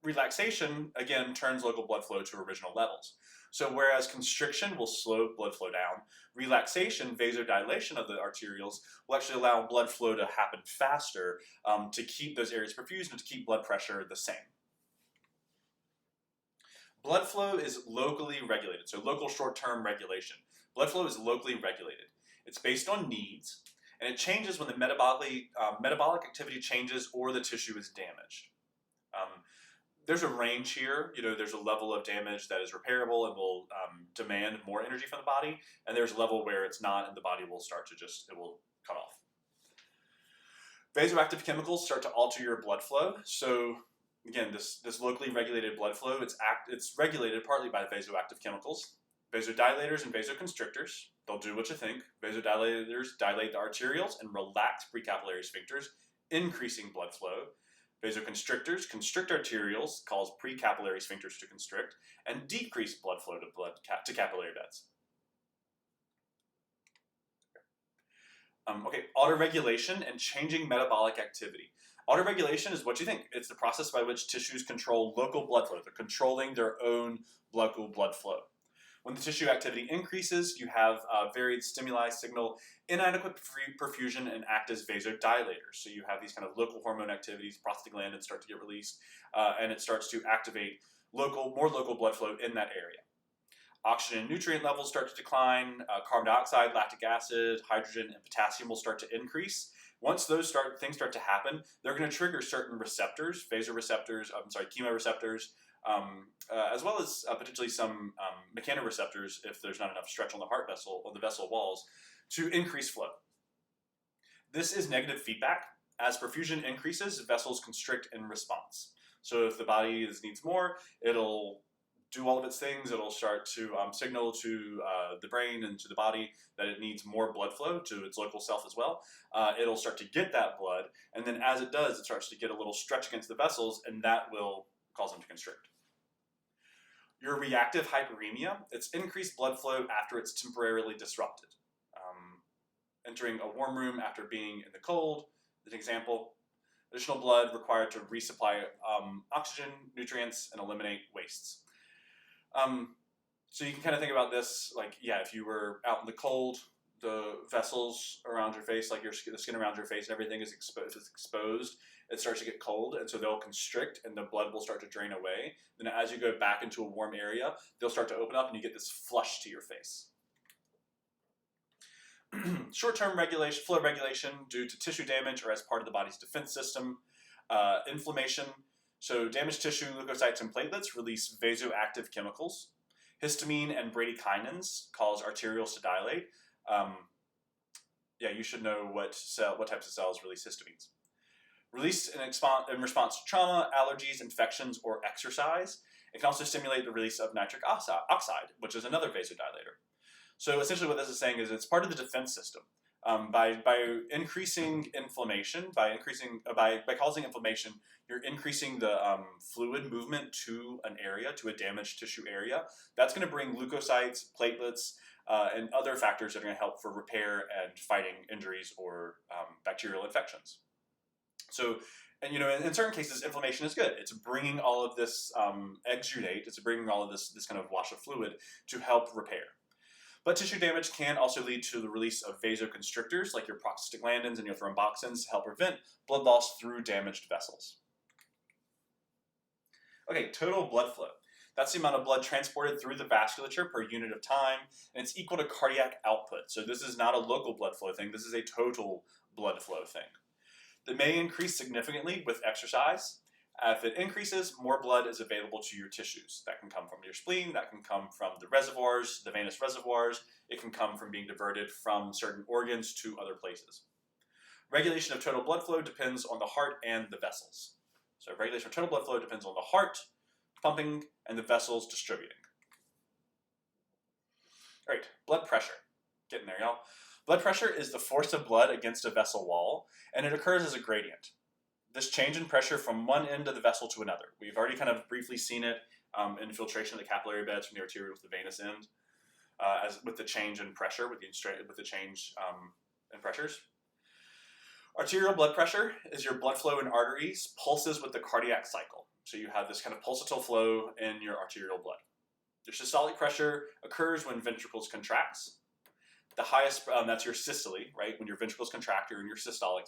Relaxation, again, turns local blood flow to original levels. So whereas constriction will slow blood flow down, relaxation, vasodilation of the arterioles, will actually allow blood flow to happen faster to keep those areas perfused and to keep blood pressure the same. Blood flow is locally regulated, so local short-term regulation. Blood flow is locally regulated. It's based on needs, and it changes when the metabolic activity changes or the tissue is damaged. There's a range here. There's a level of damage that is repairable and will demand more energy from the body, and there's a level where it's not, and the body will start to it will cut off. Vasoactive chemicals start to alter your blood flow. So again, this locally regulated blood flow, it's regulated partly by vasoactive chemicals. Vasodilators and vasoconstrictors, they'll do what you think. Vasodilators dilate the arterioles and relax precapillary sphincters, increasing blood flow. Vasoconstrictors constrict arterioles, cause precapillary sphincters to constrict, and decrease blood flow to capillary beds. Autoregulation and changing metabolic activity. Autoregulation is what you think. It's the process by which tissues control local blood flow. They're controlling their own local blood flow. When the tissue activity increases, you have varied stimuli signal inadequate perfusion and act as vasodilators. So you have these kind of local hormone activities, prostaglandins start to get released, and it starts to activate more local blood flow in that area. Oxygen and nutrient levels start to decline. Carbon dioxide, lactic acid, hydrogen, and potassium will start to increase. Once those things start to happen, they're going to trigger certain receptors, vasoreceptors, chemoreceptors, as well as potentially some mechanoreceptors if there's not enough stretch on the heart vessel or the vessel walls to increase flow. This is negative feedback. As perfusion increases, vessels constrict in response. So if the body needs more, it'll do all of its things. It'll start to signal to the brain and to the body that it needs more blood flow to its local self as well. It'll start to get that blood, and then as it does, it starts to get a little stretch against the vessels, and that will cause them to constrict. Your reactive hyperemia, it's increased blood flow after it's temporarily disrupted. Entering a warm room after being in the cold, as an example. Additional blood required to resupply oxygen, nutrients, and eliminate wastes. So you can kind of think about this like, yeah, if you were out in the cold, the vessels around your face, like the skin around your face and everything is exposed, it starts to get cold, and so they'll constrict and the blood will start to drain away. Then as you go back into a warm area, they'll start to open up and you get this flush to your face. Short-term flow regulation due to tissue damage or as part of the body's defense system. Inflammation. So damaged tissue, leukocytes, and platelets release vasoactive chemicals. Histamine and bradykinins cause arterioles to dilate. Yeah, you should know what types of cells release histamines. Released in response to trauma, allergies, infections, or exercise. It can also stimulate the release of nitric oxide, which is another vasodilator. So essentially what this is saying is it's part of the defense system. By increasing inflammation, by causing inflammation, you're increasing the fluid movement to an area, to a damaged tissue area. That's going to bring leukocytes, platelets, and other factors that are going to help for repair and fighting injuries or bacterial infections. So, and in certain cases, inflammation is good. It's bringing all of this exudate. It's bringing all of this kind of wash of fluid to help repair. But tissue damage can also lead to the release of vasoconstrictors like your prostaglandins and your thromboxans to help prevent blood loss through damaged vessels. Okay, total blood flow. That's the amount of blood transported through the vasculature per unit of time, and it's equal to cardiac output. So this is not a local blood flow thing, this is a total blood flow thing. That may increase significantly with exercise. If it increases, more blood is available to your tissues. That can come from your spleen, that can come from the reservoirs, the venous reservoirs. It can come from being diverted from certain organs to other places. Regulation of total blood flow depends on the heart and the vessels. So regulation of total blood flow depends on the heart pumping and the vessels distributing. All right, blood pressure. Getting there, y'all. Blood pressure is the force of blood against a vessel wall, and it occurs as a gradient. This change in pressure from one end of the vessel to another. We've already kind of briefly seen it in filtration of the capillary beds from the arterial to the venous end, as with the change in pressure, with the change in pressures. Arterial blood pressure is your blood flow in arteries pulses with the cardiac cycle. So you have this kind of pulsatile flow in your arterial blood. Your systolic pressure occurs when ventricles contracts. The highest, that's your systole, right? When your ventricles contract, you're in your systolic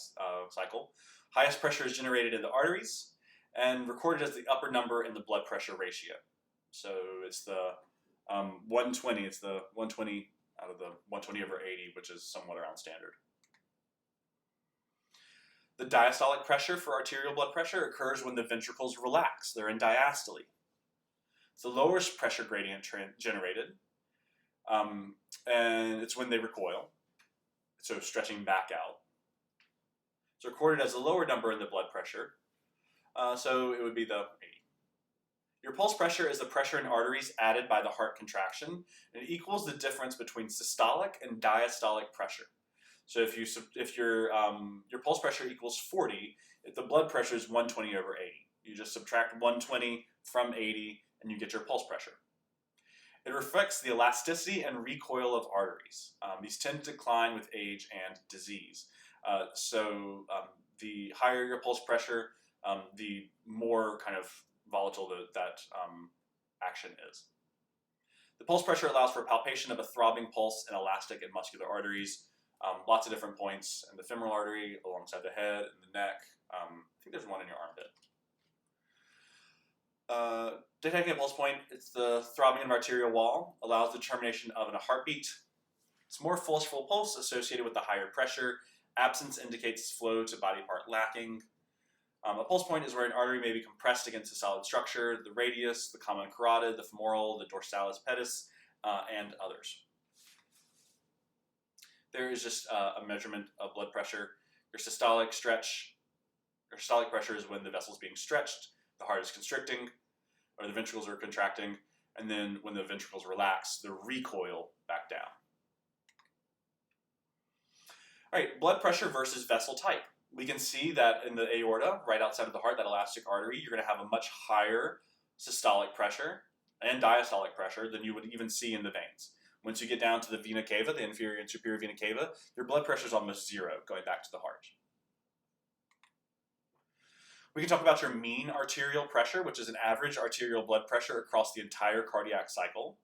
cycle. Highest pressure is generated in the arteries and recorded as the upper number in the blood pressure ratio. So it's the 120, it's the 120 out of the 120 over 80, which is somewhat around standard. The diastolic pressure for arterial blood pressure occurs when the ventricles relax. They're in diastole. It's the lowest pressure gradient generated, and it's when they recoil, so stretching back out. It's recorded as a lower number in the blood pressure, so it would be the 80. Your pulse pressure is the pressure in arteries added by the heart contraction, and it equals the difference between systolic and diastolic pressure. So if your pulse pressure equals 40, if the blood pressure is 120 over 80. You just subtract 120 from 80, and you get your pulse pressure. It reflects the elasticity and recoil of arteries. These tend to decline with age and disease. So the higher your pulse pressure, the more kind of volatile that action is. The pulse pressure allows for palpation of a throbbing pulse in elastic and muscular arteries. Lots of different points in the femoral artery, alongside the head and the neck. I think there's one in your armpit. Detecting a pulse point, it's the throbbing of arterial wall, allows the determination of a heartbeat. It's more forceful pulse associated with the higher pressure. Absence indicates flow to body part lacking. A pulse point is where an artery may be compressed against a solid structure, the radius, the common carotid, the femoral, the dorsalis pedis, and others. There is just a measurement of blood pressure. Your systolic pressure is when the vessel is being stretched, the heart is constricting, or the ventricles are contracting, and then when the ventricles relax, they recoil back down. All right, blood pressure versus vessel type. We can see that in the aorta, right outside of the heart, that elastic artery, you're going to have a much higher systolic pressure and diastolic pressure than you would even see in the veins. Once you get down to the vena cava, the inferior and superior vena cava, your blood pressure is almost zero going back to the heart. We can talk about your mean arterial pressure, which is an average arterial blood pressure across the entire cardiac cycle.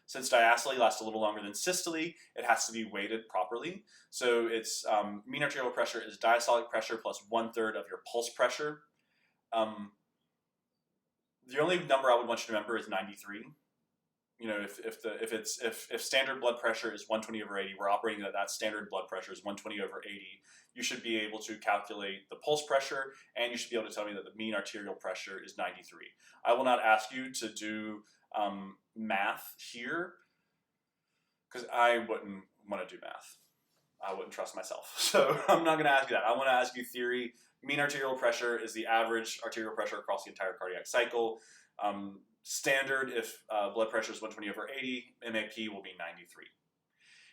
Since diastole lasts a little longer than systole, it has to be weighted properly. So its mean arterial pressure is diastolic pressure plus 1/3 of your pulse pressure. The only number I would want you to remember is 93. You know, if standard blood pressure is 120/80, we're operating at that standard blood pressure is 120/80. You should be able to calculate the pulse pressure, and you should be able to tell me that the mean arterial pressure is 93. I will not ask you to do math here because I wouldn't want to do math. I wouldn't trust myself, so I'm not going to ask you that. I want to ask you theory. Mean arterial pressure is the average arterial pressure across the entire cardiac cycle. Standard, if blood pressure is 120/80, MAP will be 93.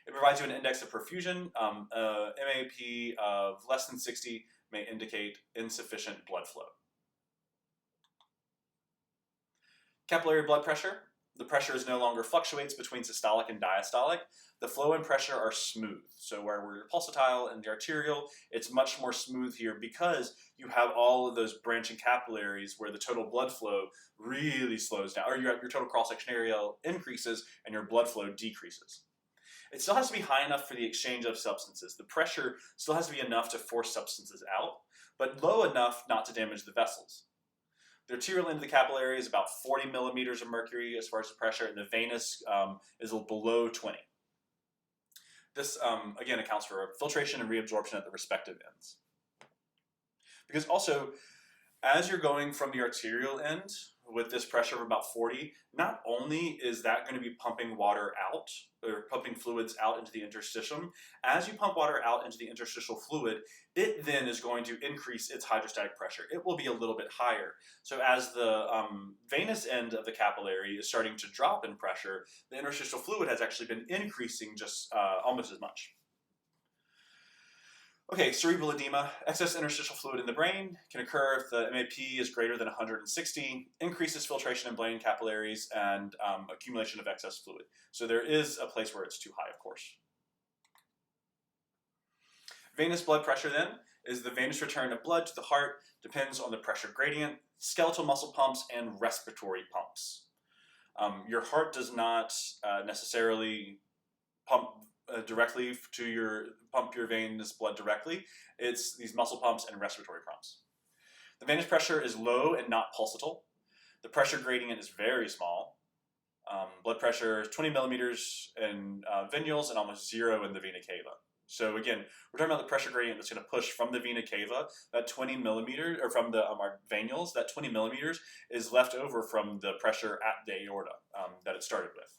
It provides you an index of perfusion. MAP of less than 60 may indicate insufficient blood flow. Capillary blood pressure. The pressure is no longer fluctuates between systolic and diastolic. The flow and pressure are smooth. So where we're pulsatile and the arterial, it's much more smooth here because you have all of those branching capillaries where the total blood flow really slows down, or your total cross-section area increases and your blood flow decreases. It still has to be high enough for the exchange of substances. The pressure still has to be enough to force substances out, but low enough not to damage the vessels. The arterial end of the capillary is about 40 millimeters of mercury as far as the pressure, and the venous is below 20. This, again, accounts for filtration and reabsorption at the respective ends. Because also, as you're going from the arterial end with this pressure of about 40, not only is that going to be pumping water out, or pumping fluids out into the interstitium, as you pump water out into the interstitial fluid, it then is going to increase its hydrostatic pressure. It will be a little bit higher. So as the venous end of the capillary is starting to drop in pressure, the interstitial fluid has actually been increasing just almost as much. Okay, cerebral edema, excess interstitial fluid in the brain can occur if the MAP is greater than 160, increases filtration in brain capillaries, and accumulation of excess fluid. So there is a place where it's too high, of course. Venous blood pressure then is the venous return of blood to the heart, depends on the pressure gradient, skeletal muscle pumps, and respiratory pumps. Your heart does not necessarily pump directly to pump your venous blood directly. It's these muscle pumps and respiratory pumps. The venous pressure is low and not pulsatile. The pressure gradient is very small. Blood pressure is 20 millimeters in venules and almost 0 in the vena cava. So again, we're talking about the pressure gradient that's going to push from the vena cava, that 20 millimeters, or from the our venules, that 20 millimeters is left over from the pressure at the aorta that it started with.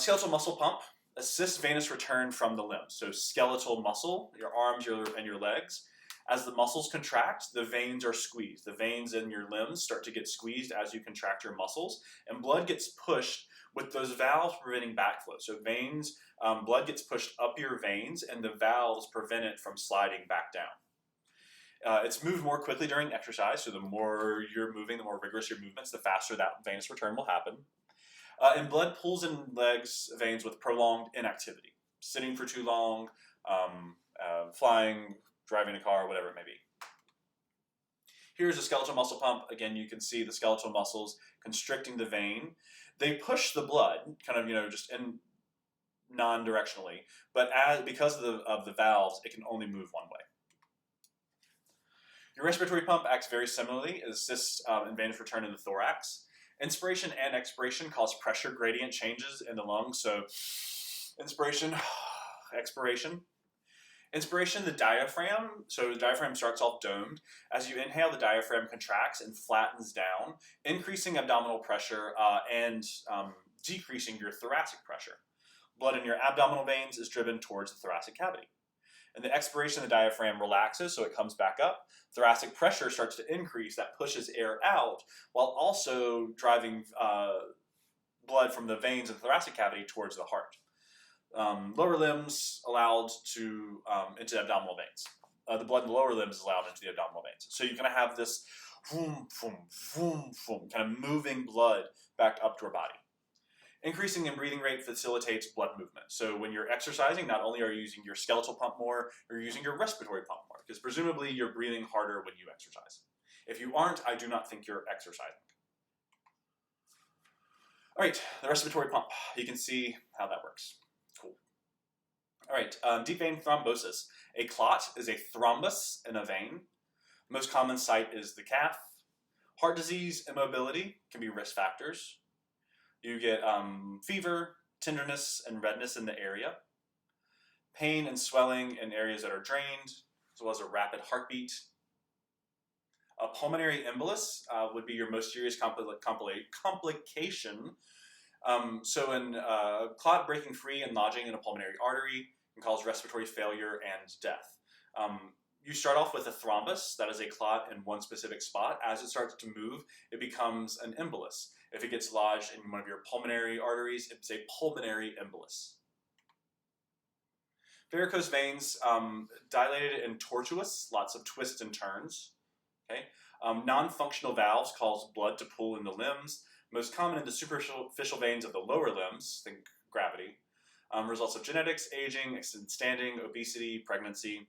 Skeletal muscle pump assists venous return from the limbs. So skeletal muscle, your arms and your legs. As the muscles contract, the veins are squeezed. The veins in your limbs start to get squeezed as you contract your muscles, and blood gets pushed with those valves preventing backflow. So veins, blood gets pushed up your veins, and the valves prevent it from sliding back down. It's moved more quickly during exercise, so the more you're moving, the more rigorous your movements, the faster that venous return will happen. And blood pools in veins with prolonged inactivity, sitting for too long, flying, driving a car, whatever it may be. Here's a skeletal muscle pump. Again, you can see the skeletal muscles constricting the vein. They push the blood, kind of, just in non-directionally, but because of the valves, it can only move one way. Your respiratory pump acts very similarly. It assists in venous return in the thorax. Inspiration and expiration cause pressure gradient changes in the lungs. So inspiration, expiration. Inspiration, the diaphragm. So the diaphragm starts off domed. As you inhale, the diaphragm contracts and flattens down, increasing abdominal pressure and decreasing your thoracic pressure. Blood in your abdominal veins is driven towards the thoracic cavity. And the expiration, the diaphragm relaxes, so it comes back up. Thoracic pressure starts to increase. That pushes air out while also driving blood from the veins in the thoracic cavity towards the heart. Lower limbs allowed to into the abdominal veins. The blood in the lower limbs is allowed into the abdominal veins. So you're going to have this vroom, vroom, vroom, vroom, kind of moving blood back up to our body. Increasing in breathing rate facilitates blood movement. So when you're exercising, not only are you using your skeletal pump more, you're using your respiratory pump more, because presumably you're breathing harder when you exercise. If you aren't, I do not think you're exercising. All right, the respiratory pump. You can see how that works. Cool. All right, deep vein thrombosis. A clot is a thrombus in a vein. Most common site is the calf. Heart disease, immobility can be risk factors. You get fever, tenderness, and redness in the area. Pain and swelling in areas that are drained, as well as a rapid heartbeat. A pulmonary embolus would be your most serious complication. So in clot breaking free and lodging in a pulmonary artery can cause respiratory failure and death. You start off with a thrombus, that is a clot in one specific spot. As it starts to move, it becomes an embolus. If it gets lodged in one of your pulmonary arteries, it's a pulmonary embolus. Varicose veins, dilated and tortuous, lots of twists and turns. Okay? Non-functional valves cause blood to pool in the limbs. Most common in the superficial veins of the lower limbs, think gravity. Results of genetics, aging, extended standing, obesity, pregnancy.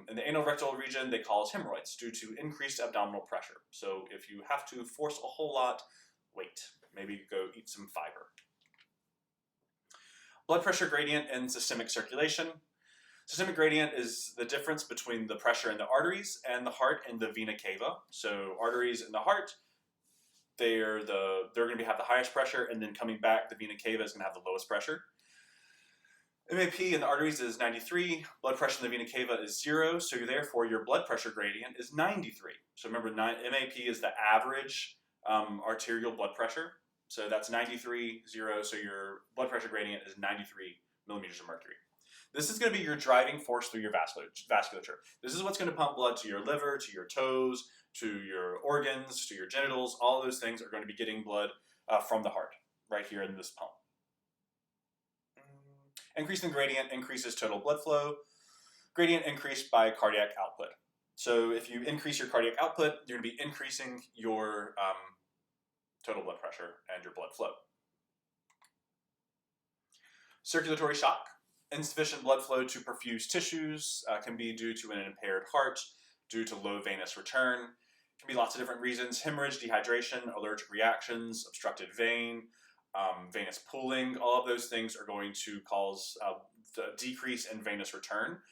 In the anorectal region, they cause hemorrhoids due to increased abdominal pressure. So if you have to force a whole lot, wait. Maybe go eat some fiber. Blood pressure gradient in systemic circulation. Systemic gradient is the difference between the pressure in the arteries and the heart in the vena cava. So arteries in the heart, they're going to have the highest pressure, and then coming back, the vena cava is going to have the lowest pressure. MAP in the arteries is 93, blood pressure in the vena cava is 0, so therefore your blood pressure gradient is 93. So remember, MAP is the average arterial blood pressure, so that's 93, 0, so your blood pressure gradient is 93 millimeters of mercury. This is going to be your driving force through your vasculature. This is what's going to pump blood to your liver, to your toes, to your organs, to your genitals. All those things are going to be getting blood from the heart, right here in this pump. Increasing gradient increases total blood flow. Gradient increased by cardiac output. So if you increase your cardiac output, you're going to be increasing your total blood pressure and your blood flow. Circulatory shock. Insufficient blood flow to perfuse tissues can be due to an impaired heart, due to low venous return. Can be lots of different reasons: hemorrhage, dehydration, allergic reactions, obstructed vein, venous pooling. All of those things are going to cause a decrease in venous return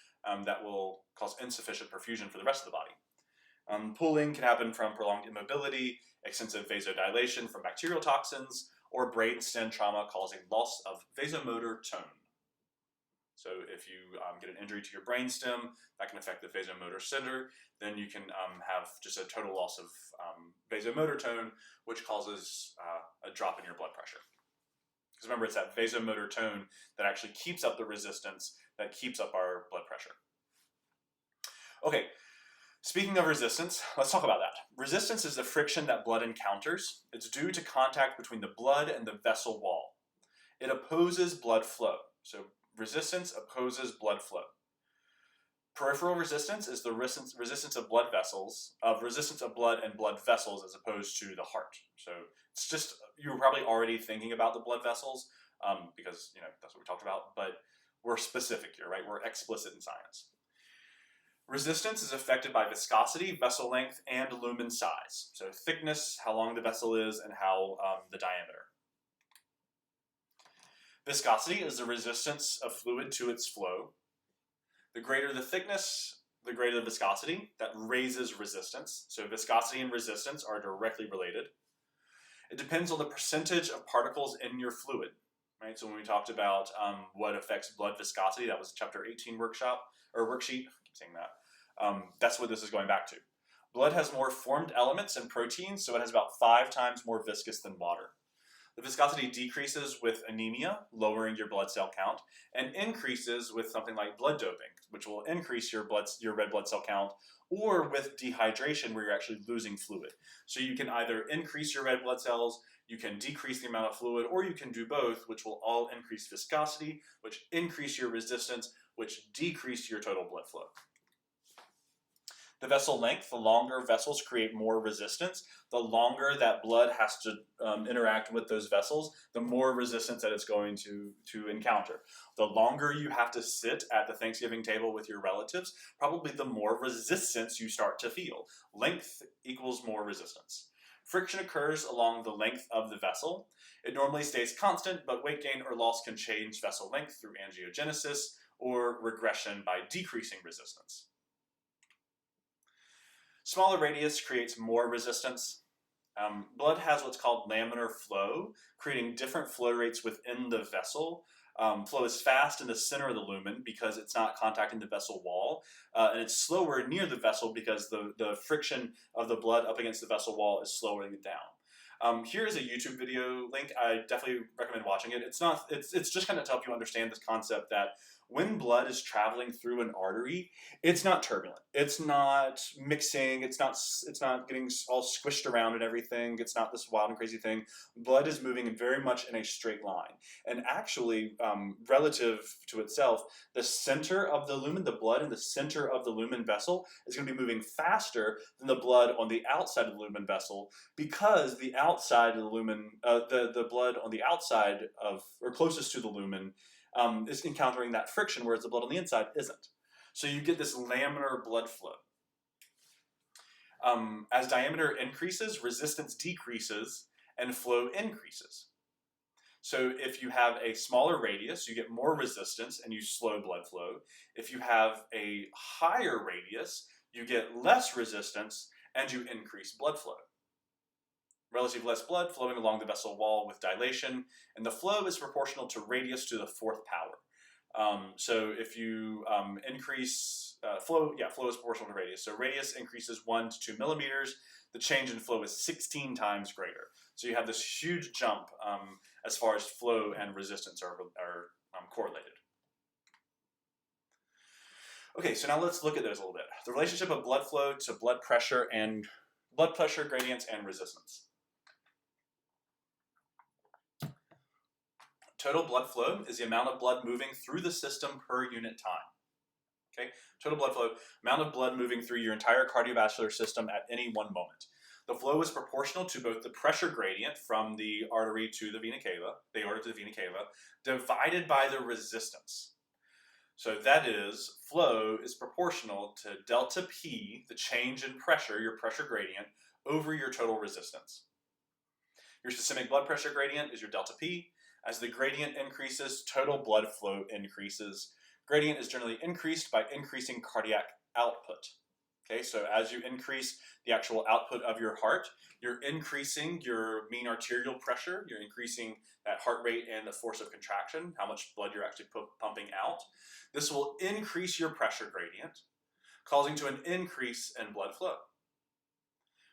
that will cause insufficient perfusion for the rest of the body. Pooling can happen from prolonged immobility, extensive vasodilation from bacterial toxins, or brain stem trauma causing loss of vasomotor tone. So if you get an injury to your brain stem, that can affect the vasomotor center. Then you can have just a total loss of vasomotor tone, which causes a drop in your blood pressure. Because remember, it's that vasomotor tone that actually keeps up the resistance, that keeps up our blood pressure. Okay, speaking of resistance, let's talk about that. Resistance is the friction that blood encounters. It's due to contact between the blood and the vessel wall. It opposes blood flow. So resistance opposes blood flow. Peripheral resistance is the resistance of blood vessels, resistance of blood and blood vessels as opposed to the heart. So it's just, you were probably already thinking about the blood vessels because that's what we talked about, but we're specific here, right? We're explicit in science. Resistance is affected by viscosity, vessel length, and lumen size. So thickness, how long the vessel is, and how the diameter. Viscosity is the resistance of fluid to its flow. The greater the thickness, the greater the viscosity, that raises resistance. So viscosity and resistance are directly related. It depends on the percentage of particles in your fluid. Right? So when we talked about what affects blood viscosity, that was chapter 18 workshop or worksheet. I keep saying that. That's what this is going back to. Blood has more formed elements and proteins, so it has about 5 times more viscous than water. The viscosity decreases with anemia, lowering your blood cell count, and increases with something like blood doping, which will increase your red blood cell count, or with dehydration, where you're actually losing fluid. So you can either increase your red blood cells, you can decrease the amount of fluid, or you can do both, which will all increase viscosity, which increase your resistance, which decrease your total blood flow. The vessel length, the longer vessels create more resistance. The longer that blood has to interact with those vessels, the more resistance that it's going to encounter. The longer you have to sit at the Thanksgiving table with your relatives, probably the more resistance you start to feel. Length equals more resistance. Friction occurs along the length of the vessel. It normally stays constant, but weight gain or loss can change vessel length through angiogenesis or regression by decreasing resistance. Smaller radius creates more resistance. Blood has what's called laminar flow, creating different flow rates within the vessel. Flow is fast in the center of the lumen because it's not contacting the vessel wall, and it's slower near the vessel because the friction of the blood up against the vessel wall is slowing it down. Here is a YouTube video link. I definitely recommend watching it. It's just kind of to help you understand this concept that when blood is traveling through an artery, it's not turbulent. It's not mixing. It's not getting all squished around and everything. It's not this wild and crazy thing. Blood is moving very much in a straight line. And actually, relative to itself, the center of the lumen, the blood in the center of the lumen vessel is going to be moving faster than the blood on the outside of the lumen vessel, because the outside of the lumen, the blood on the outside of, or closest to the lumen, is encountering that friction, whereas the blood on the inside isn't. So you get this laminar blood flow. As diameter increases, resistance decreases and flow increases. So if you have a smaller radius, you get more resistance and you slow blood flow. If you have a higher radius, you get less resistance and you increase blood flow. Relative less blood flowing along the vessel wall with dilation, and the flow is proportional to radius to the 4th power. So if you increase flow is proportional to radius. So radius increases 1 to 2 millimeters. The change in flow is 16 times greater. So you have this huge jump as far as flow and resistance are correlated. Okay, so now let's look at those a little bit. The relationship of blood flow to blood pressure gradients and resistance. Total blood flow is the amount of blood moving through the system per unit time. Okay, total blood flow, amount of blood moving through your entire cardiovascular system at any one moment. The flow is proportional to both the pressure gradient from the artery to the vena cava, the aorta to the vena cava, divided by the resistance. So that is, flow is proportional to delta P, the change in pressure, your pressure gradient, over your total resistance. Your systemic blood pressure gradient is your delta P. As the gradient increases, total blood flow increases. Gradient is generally increased by increasing cardiac output. Okay, so as you increase the actual output of your heart, you're increasing your mean arterial pressure, you're increasing that heart rate and the force of contraction, how much blood you're actually pumping out. This will increase your pressure gradient, causing to an increase in blood flow.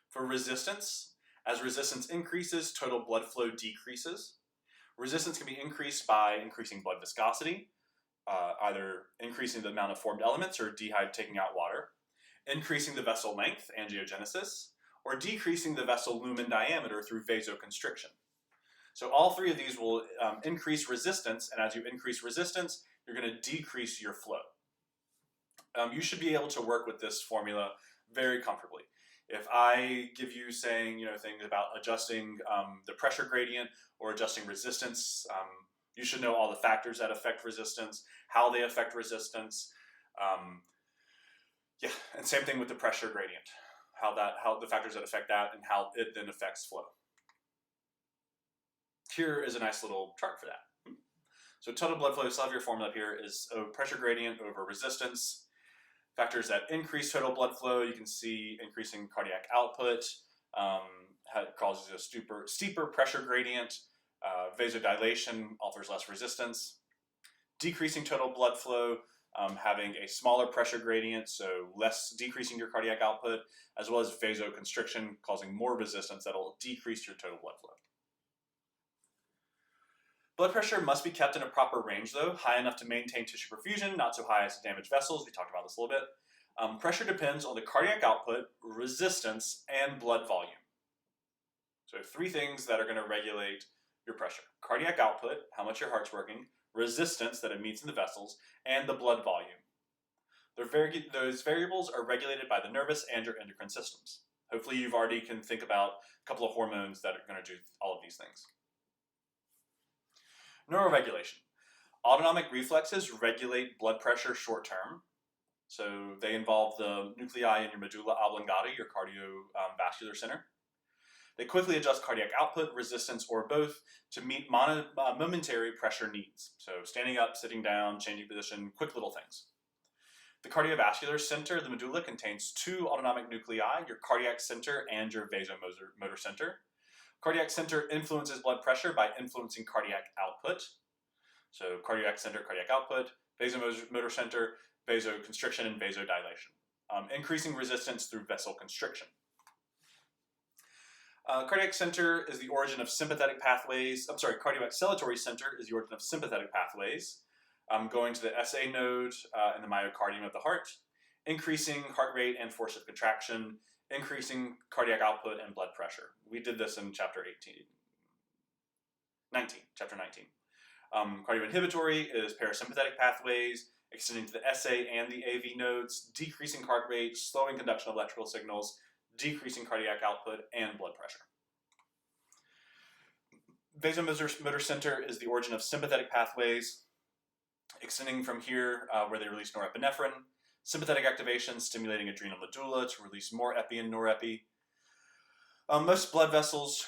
For resistance, as resistance increases, total blood flow decreases. Resistance can be increased by increasing blood viscosity, either increasing the amount of formed elements or taking out water, increasing the vessel length, angiogenesis, or decreasing the vessel lumen diameter through vasoconstriction. So all 3 of these will increase resistance, and as you increase resistance, you're going to decrease your flow. You should be able to work with this formula very comfortably. If I give you things about adjusting the pressure gradient or adjusting resistance, you should know all the factors that affect resistance, how they affect resistance. And same thing with the pressure gradient, how the factors that affect that and how it then affects flow. Here is a nice little chart for that. So total blood flow, so your formula up here is pressure gradient over resistance. Factors that increase total blood flow, you can see increasing cardiac output, causes a steeper pressure gradient. Vasodilation offers less resistance. Decreasing total blood flow, having a smaller pressure gradient, so less decreasing your cardiac output, as well as vasoconstriction, causing more resistance that will decrease your total blood flow. Blood pressure must be kept in a proper range though, high enough to maintain tissue perfusion, not so high as to damage vessels. We talked about this a little bit. Pressure depends on the cardiac output, resistance, and blood volume. So 3 things that are going to regulate your pressure. Cardiac output, how much your heart's working, resistance that it meets in the vessels, and the blood volume. Those variables are regulated by the nervous and your endocrine systems. Hopefully you've already can think about a couple of hormones that are going to do all of these things. Neuroregulation. Autonomic reflexes regulate blood pressure short term. So they involve the nuclei in your medulla oblongata, your cardiovascular center. They quickly adjust cardiac output, resistance, or both to meet momentary pressure needs. So standing up, sitting down, changing position, quick little things. The cardiovascular center, the medulla, contains 2 autonomic nuclei, your cardiac center and your vasomotor center. Cardiac center influences blood pressure by influencing cardiac output. So cardiac center, cardiac output, vasomotor center, vasoconstriction and vasodilation. Increasing resistance through vessel constriction. Cardiac center is the origin of sympathetic pathways. Cardiovasculatory center is the origin of sympathetic pathways, going to the SA node in the myocardium of the heart, increasing heart rate and force of contraction, increasing cardiac output and blood pressure. We did this in chapter 19. Cardioinhibitory is parasympathetic pathways, extending to the SA and the AV nodes, decreasing heart rate, slowing conduction of electrical signals, decreasing cardiac output and blood pressure. Vasomotor center is the origin of sympathetic pathways, extending from here where they release norepinephrine, sympathetic activation stimulating adrenal medulla to release more epi and norepi. Most blood vessels,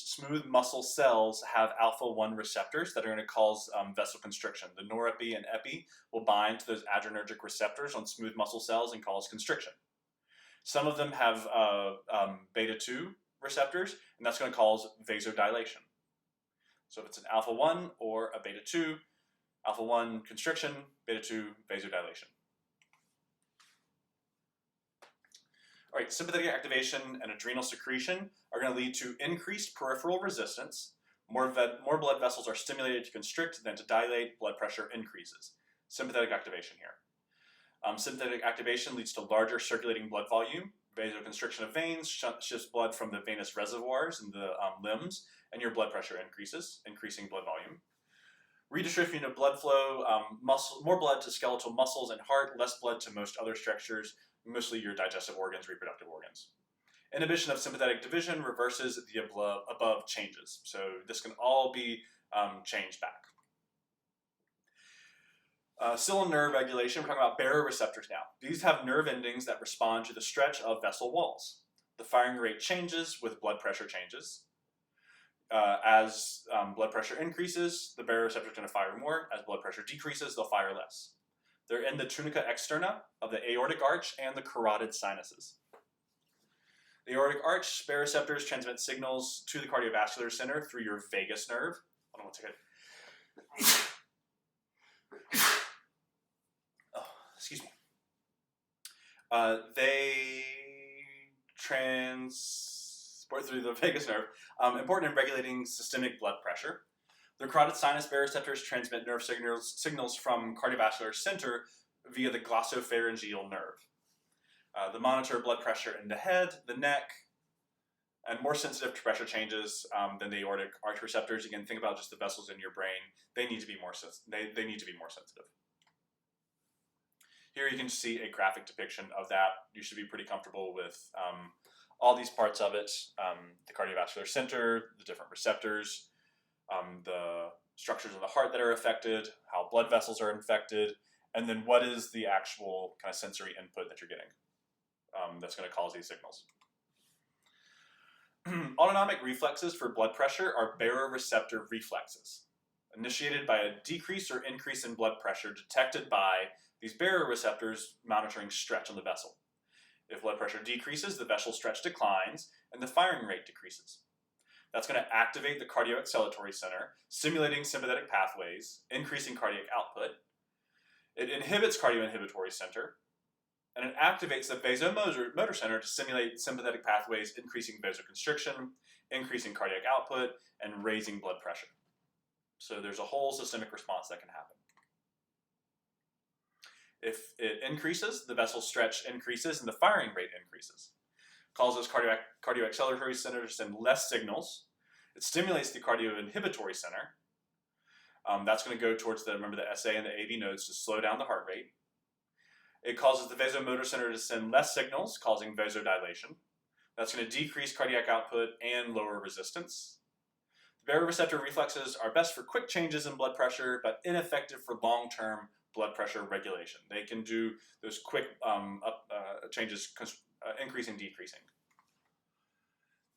smooth muscle cells have alpha-1 receptors that are going to cause vasoconstriction. The norepi and epi will bind to those adrenergic receptors on smooth muscle cells and cause constriction. Some of them have beta-2 receptors, and that's going to cause vasodilation. So if it's an alpha-1 or a beta-2, alpha-1 constriction, beta-2 vasodilation. All right, sympathetic activation and adrenal secretion are going to lead to increased peripheral resistance. More blood vessels are stimulated to constrict than to dilate. Blood pressure increases. Sympathetic activation here. Sympathetic activation leads to larger circulating blood volume. Vasoconstriction of veins shifts blood from the venous reservoirs in the limbs, and your blood pressure increases, increasing blood volume. Redistribution of blood flow, more blood to skeletal muscles and heart, less blood to most other structures, mostly your digestive organs, reproductive organs. Inhibition of sympathetic division reverses the above changes. So this can all be changed back. Still on nerve regulation, we're talking about baroreceptors now. These have nerve endings that respond to the stretch of vessel walls. The firing rate changes with blood pressure changes. As blood pressure increases, the baroreceptors are going to fire more. As blood pressure decreases, they'll fire less. They're in the tunica externa of the aortic arch and the carotid sinuses. The aortic arch baroreceptors transmit signals to the cardiovascular center through your vagus nerve. Hold on one second. Oh, excuse me. They transport through the vagus nerve, important in regulating systemic blood pressure. The carotid sinus baroreceptors transmit nerve signals from cardiovascular center via the glossopharyngeal nerve. They monitor blood pressure in the head, the neck, and more sensitive to pressure changes than the aortic arch receptors. Again, think about just the vessels in your brain. They need to be more they need to be more sensitive. Here you can see a graphic depiction of that. You should be pretty comfortable with all these parts of it, the cardiovascular center, the different receptors, the structures of the heart that are affected, how blood vessels are infected, and then what is the actual kind of sensory input that you're getting that's going to cause these signals. Autonomic reflexes for blood pressure are baroreceptor reflexes. initiated by a decrease or increase in blood pressure detected by these baroreceptors monitoring stretch on the vessel. If blood pressure decreases, the vessel stretch declines and the firing rate decreases. That's going to activate the cardioacceleratory center, stimulating sympathetic pathways, increasing cardiac output. It inhibits cardioinhibitory center, and it activates the vasomotor center to stimulate sympathetic pathways, increasing vasoconstriction, increasing cardiac output, and raising blood pressure. So there's a whole systemic response that can happen. If it increases, the vessel stretch increases and the firing rate increases. Causes cardioacceleratory center to send less signals. It stimulates the cardioinhibitory center. That's going to go towards the SA and the AV nodes to slow down the heart rate. It causes the vasomotor center to send less signals, causing vasodilation. That's going to decrease cardiac output and lower resistance. The baroreceptor reflexes are best for quick changes in blood pressure, but ineffective for long-term blood pressure regulation. They can do those quick changes, increasing, decreasing.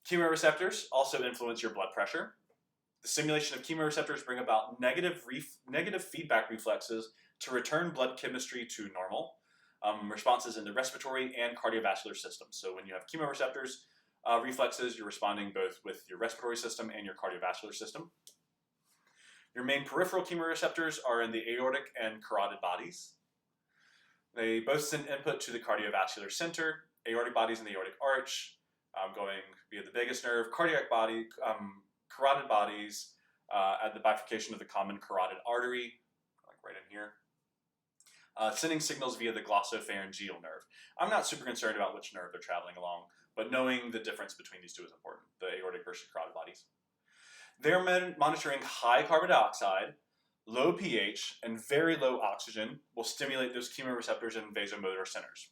Chemoreceptors also influence your blood pressure. The stimulation of chemoreceptors bring about negative feedback reflexes to return blood chemistry to normal. Responses in the respiratory and cardiovascular system. So when you have chemoreceptors reflexes, you're responding both with your respiratory system and your cardiovascular system. Your main peripheral chemoreceptors are in the aortic and carotid bodies. They both send input to the cardiovascular center, aortic bodies in the aortic arch, going via the vagus nerve, carotid bodies at the bifurcation of the common carotid artery, like right in here. Sending signals via the glossopharyngeal nerve. I'm not super concerned about which nerve they're traveling along, but knowing the difference between these two is important, the aortic versus carotid bodies. They're monitoring high carbon dioxide, low pH, and very low oxygen will stimulate those chemoreceptors and vasomotor centers,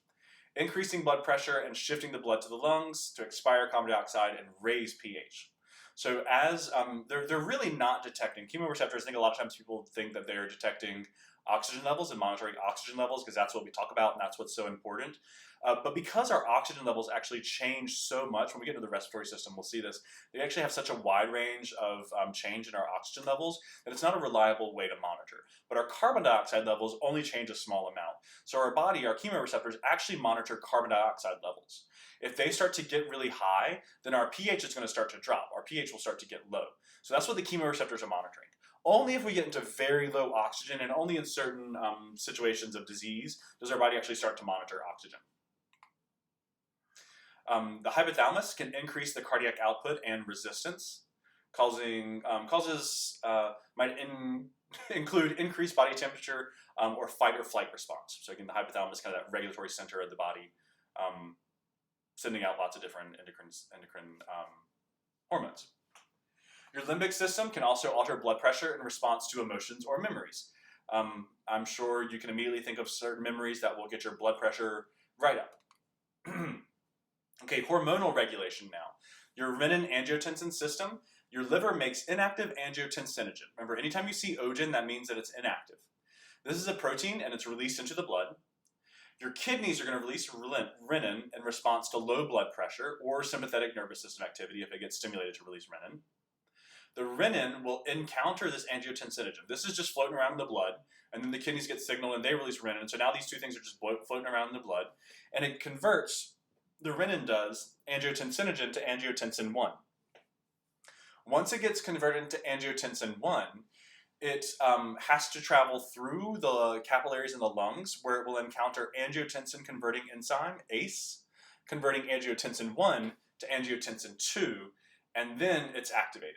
increasing blood pressure and shifting the blood to the lungs to expire carbon dioxide and raise pH. So as they're really not detecting chemoreceptors. I think a lot of times people think that they're detecting oxygen levels and monitoring oxygen levels because that's what we talk about and that's what's so important. But because our oxygen levels actually change so much, when we get into the respiratory system, we'll see this, they actually have such a wide range of change in our oxygen levels that it's not a reliable way to monitor. But our carbon dioxide levels only change a small amount. So our body, our chemoreceptors, actually monitor carbon dioxide levels. If they start to get really high, then our pH is going to start to drop. Our pH will start to get low. So that's what the chemoreceptors are monitoring. Only if we get into very low oxygen and only in certain situations of disease does our body actually start to monitor oxygen. The hypothalamus can increase the cardiac output and resistance, might include increased body temperature or fight or flight response. So again, the hypothalamus is kind of that regulatory center of the body, sending out lots of different endocrine hormones. Your limbic system can also alter blood pressure in response to emotions or memories. I'm sure you can immediately think of certain memories that will get your blood pressure right up. Okay, hormonal regulation now. Your renin-angiotensin system, your liver makes inactive angiotensinogen. Remember, anytime you see ogen, that means that it's inactive. This is a protein and it's released into the blood. Your kidneys are going to release renin in response to low blood pressure or sympathetic nervous system activity if it gets stimulated to release renin. The renin will encounter this angiotensinogen. This is just floating around in the blood, and then the kidneys get signaled and they release renin. So now these two things are just floating around in the blood, and it converts, the renin does, angiotensinogen to angiotensin 1. Once it gets converted into angiotensin 1, it has to travel through the capillaries in the lungs where it will encounter angiotensin converting enzyme, ACE, converting angiotensin 1 to angiotensin 2, and then it's activated.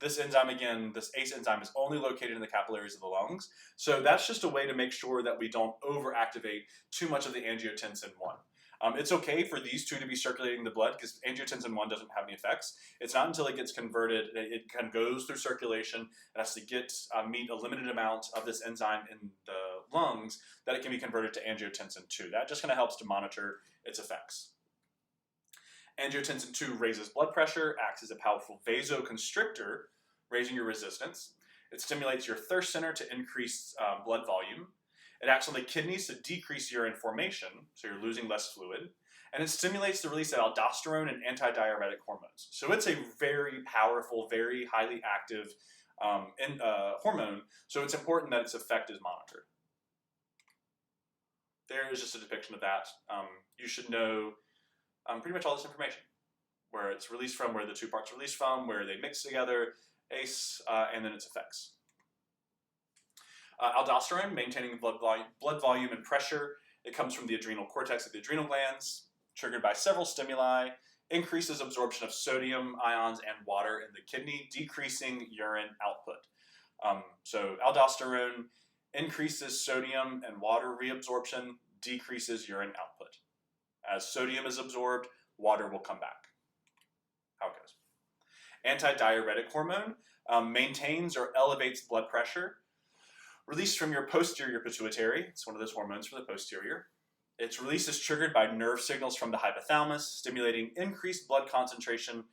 This enzyme, again, this ACE enzyme is only located in the capillaries of the lungs. So that's just a way to make sure that we don't overactivate too much of the angiotensin 1. It's okay for these two to be circulating in the blood because angiotensin 1 doesn't have any effects. It's not until it gets converted, it kind of goes through circulation, it has to meet a limited amount of this enzyme in the lungs that it can be converted to angiotensin 2. That just kind of helps to monitor its effects. Angiotensin 2 raises blood pressure, acts as a powerful vasoconstrictor, raising your resistance. It stimulates your thirst center to increase blood volume. It acts on the kidneys to decrease urine formation, so you're losing less fluid. And it stimulates the release of aldosterone and antidiuretic hormones. So it's a very powerful, very highly active hormone, so it's important that its effect is monitored. There is just a depiction of that. You should know pretty much all this information, where it's released from, where the two parts are released from, where they mix together, ACE, and then its effects. Aldosterone, maintaining blood volume and pressure. It comes from the adrenal cortex of the adrenal glands, triggered by several stimuli, increases absorption of sodium, ions, and water in the kidney, decreasing urine output. So aldosterone increases sodium and water reabsorption, decreases urine output. As sodium is absorbed, water will come back. How it goes. Antidiuretic hormone maintains or elevates blood pressure. Released from your posterior pituitary, it's one of those hormones for the posterior. Its release is triggered by nerve signals from the hypothalamus, stimulating increased blood concentration,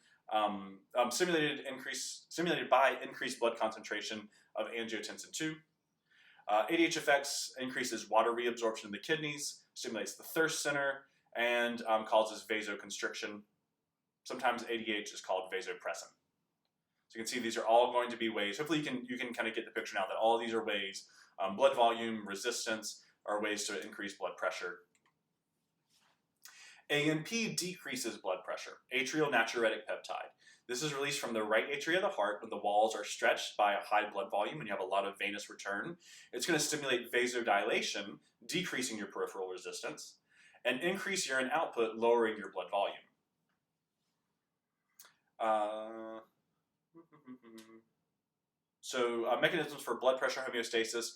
stimulated by increased blood concentration of angiotensin II. ADH effects increases water reabsorption in the kidneys, stimulates the thirst center, and causes vasoconstriction. Sometimes ADH is called vasopressin. So you can see these are all going to be ways, hopefully you can kind of get the picture now that all of these are ways, blood volume, resistance, are ways to increase blood pressure. ANP decreases blood pressure, atrial natriuretic peptide. This is released from the right atria of the heart when the walls are stretched by a high blood volume and you have a lot of venous return. It's going to stimulate vasodilation, decreasing your peripheral resistance, and increase urine output, lowering your blood volume. So mechanisms for blood pressure homeostasis,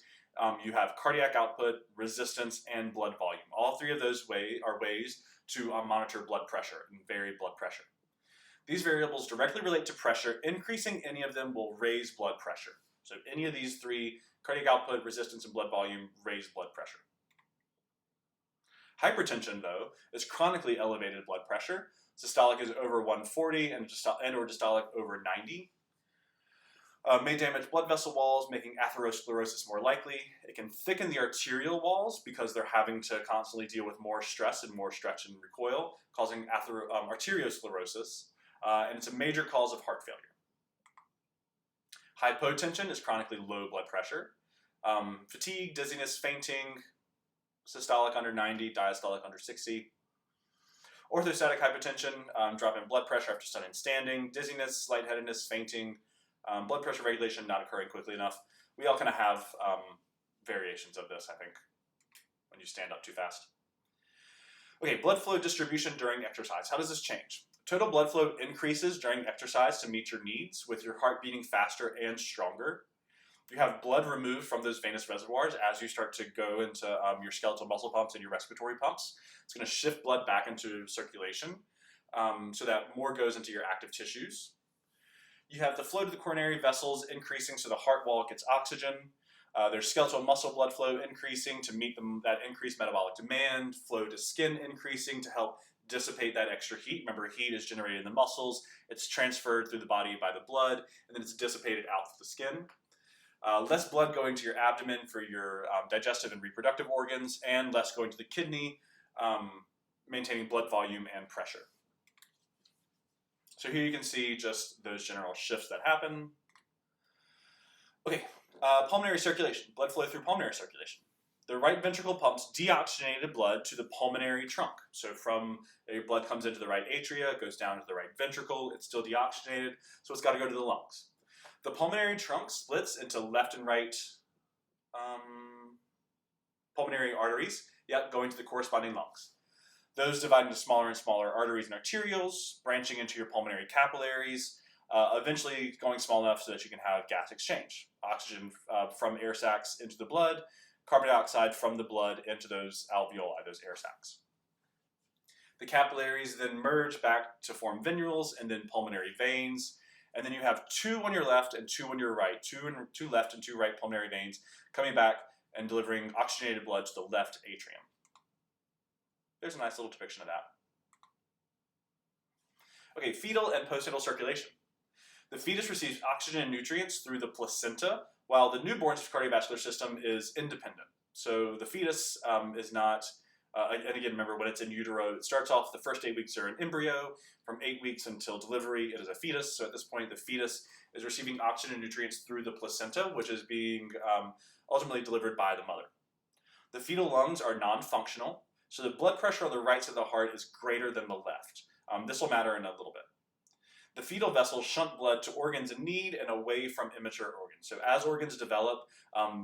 you have cardiac output, resistance, and blood volume. All three of those are ways to monitor blood pressure and vary blood pressure. These variables directly relate to pressure. Increasing any of them will raise blood pressure. So any of these three, cardiac output, resistance, and blood volume, raise blood pressure. Hypertension, though, is chronically elevated blood pressure. Systolic is over 140 and or diastolic over 90. May damage blood vessel walls, making atherosclerosis more likely. It can thicken the arterial walls because they're having to constantly deal with more stress and more stretch and recoil, causing arteriosclerosis, and it's a major cause of heart failure. Hypotension is chronically low blood pressure. Fatigue, dizziness, fainting, systolic under 90, diastolic under 60. Orthostatic hypotension, drop in blood pressure after sudden standing, dizziness, lightheadedness, fainting, blood pressure regulation not occurring quickly enough. We all kind of have variations of this, I think, when you stand up too fast. Okay, blood flow distribution during exercise. How does this change? Total blood flow increases during exercise to meet your needs, with your heart beating faster and stronger. You have blood removed from those venous reservoirs as you start to go into your skeletal muscle pumps and your respiratory pumps. It's going to shift blood back into circulation so that more goes into your active tissues. You have the flow to the coronary vessels increasing so the heart wall gets oxygen. There's skeletal muscle blood flow increasing to meet that increased metabolic demand. Flow to skin increasing to help dissipate that extra heat. Remember, heat is generated in the muscles. It's transferred through the body by the blood, and then it's dissipated out through the skin. Less blood going to your abdomen for your digestive and reproductive organs, and less going to the kidney, maintaining blood volume and pressure. So here you can see just those general shifts that happen. Okay, pulmonary circulation, blood flow through pulmonary circulation. The right ventricle pumps deoxygenated blood to the pulmonary trunk. So blood comes into the right atria, goes down to the right ventricle, it's still deoxygenated, so it's got to go to the lungs. The pulmonary trunk splits into left and right pulmonary arteries, going to the corresponding lungs. Those divide into smaller and smaller arteries and arterioles, branching into your pulmonary capillaries, eventually going small enough so that you can have gas exchange. Oxygen from air sacs into the blood, carbon dioxide from the blood into those alveoli, those air sacs. The capillaries then merge back to form venules and then pulmonary veins. And then you have two on your left and two on your right, two left and two right pulmonary veins coming back and delivering oxygenated blood to the left atrium. There's a nice little depiction of that. Okay, fetal and postnatal circulation. The fetus receives oxygen and nutrients through the placenta, while the newborn's cardiovascular system is independent. So the fetus is not And again, remember, when it's in utero, it starts off the first 8 weeks are an embryo. From 8 weeks until delivery, it is a fetus. So at this point, the fetus is receiving oxygen and nutrients through the placenta, which is being ultimately delivered by the mother. The fetal lungs are non-functional, so the blood pressure on the right side of the heart is greater than the left. This will matter in a little bit. The fetal vessels shunt blood to organs in need and away from immature organs. So as organs develop,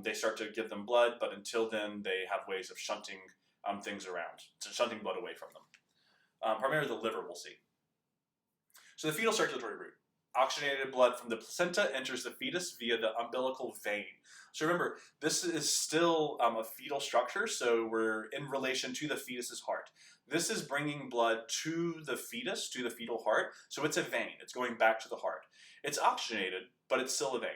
they start to give them blood, but until then, they have ways of shunting things around, so shunting blood away from them. Primarily the liver, we'll see. So the fetal circulatory route. Oxygenated blood from the placenta enters the fetus via the umbilical vein. So remember, this is still a fetal structure, so we're in relation to the fetus's heart. This is bringing blood to the fetus, to the fetal heart, so it's a vein. It's going back to the heart. It's oxygenated, but it's still a vein.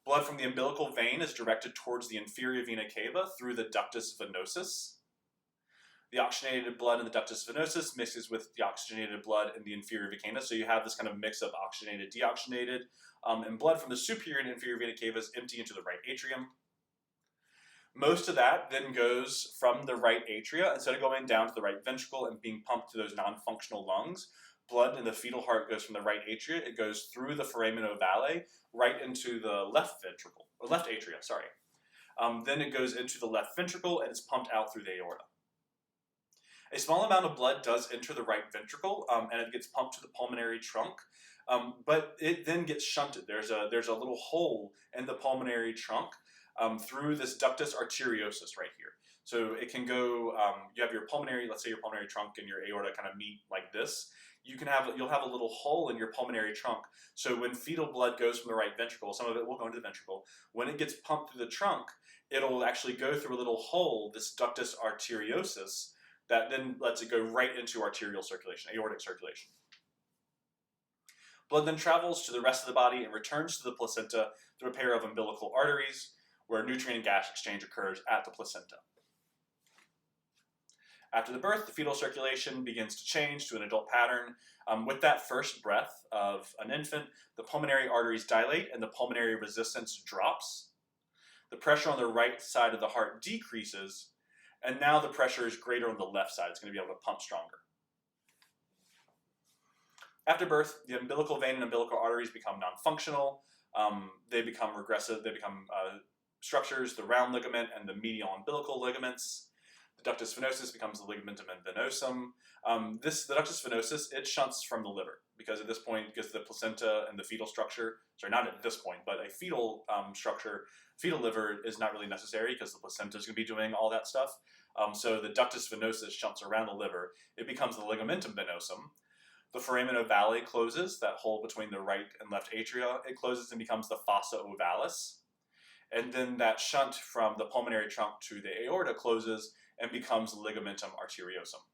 Blood from the umbilical vein is directed towards the inferior vena cava through the ductus venosus. The oxygenated blood in the ductus venosus mixes with the oxygenated blood in the inferior vena, so you have this kind of mix of oxygenated, deoxygenated, and blood from the superior and inferior vena cavas empty into the right atrium. Most of that then goes from the right atria, instead of going down to the right ventricle and being pumped to those non-functional lungs. Blood in the fetal heart goes from the right atria, it goes through the foramen ovale, right into the left ventricle, or left atria, sorry. Then it goes into the left ventricle and it's pumped out through the aorta. A small amount of blood does enter the right ventricle, and it gets pumped to the pulmonary trunk, but it then gets shunted. There's a little hole in the pulmonary trunk through this ductus arteriosus right here. So it can go. You have your pulmonary, let's say your pulmonary trunk and your aorta kind of meet like this. You'll have a little hole in your pulmonary trunk. So when fetal blood goes from the right ventricle, some of it will go into the ventricle. When it gets pumped through the trunk, it'll actually go through a little hole, this ductus arteriosus, that then lets it go right into arterial circulation, aortic circulation. Blood then travels to the rest of the body and returns to the placenta through a pair of umbilical arteries where nutrient and gas exchange occurs at the placenta. After the birth, the fetal circulation begins to change to an adult pattern. With that first breath of an infant, the pulmonary arteries dilate and the pulmonary resistance drops. The pressure on the right side of the heart decreases, and now the pressure is greater on the left side. It's going to be able to pump stronger. After birth, the umbilical vein and umbilical arteries become non-functional. They become regressive. They become structures, the round ligament and the medial umbilical ligaments. The ductus venosus becomes the ligamentum venosum. The ductus venosus, it shunts from the liver because at this point, because the placenta and the fetal structure, sorry, not at this point, but a fetal structure, fetal liver is not really necessary because the placenta is going to be doing all that stuff. So the ductus venosus shunts around the liver. It becomes the ligamentum venosum. The foramen ovale closes, that hole between the right and left atria. It closes and becomes the fossa ovalis. And then that shunt from the pulmonary trunk to the aorta closes and becomes ligamentum arteriosum.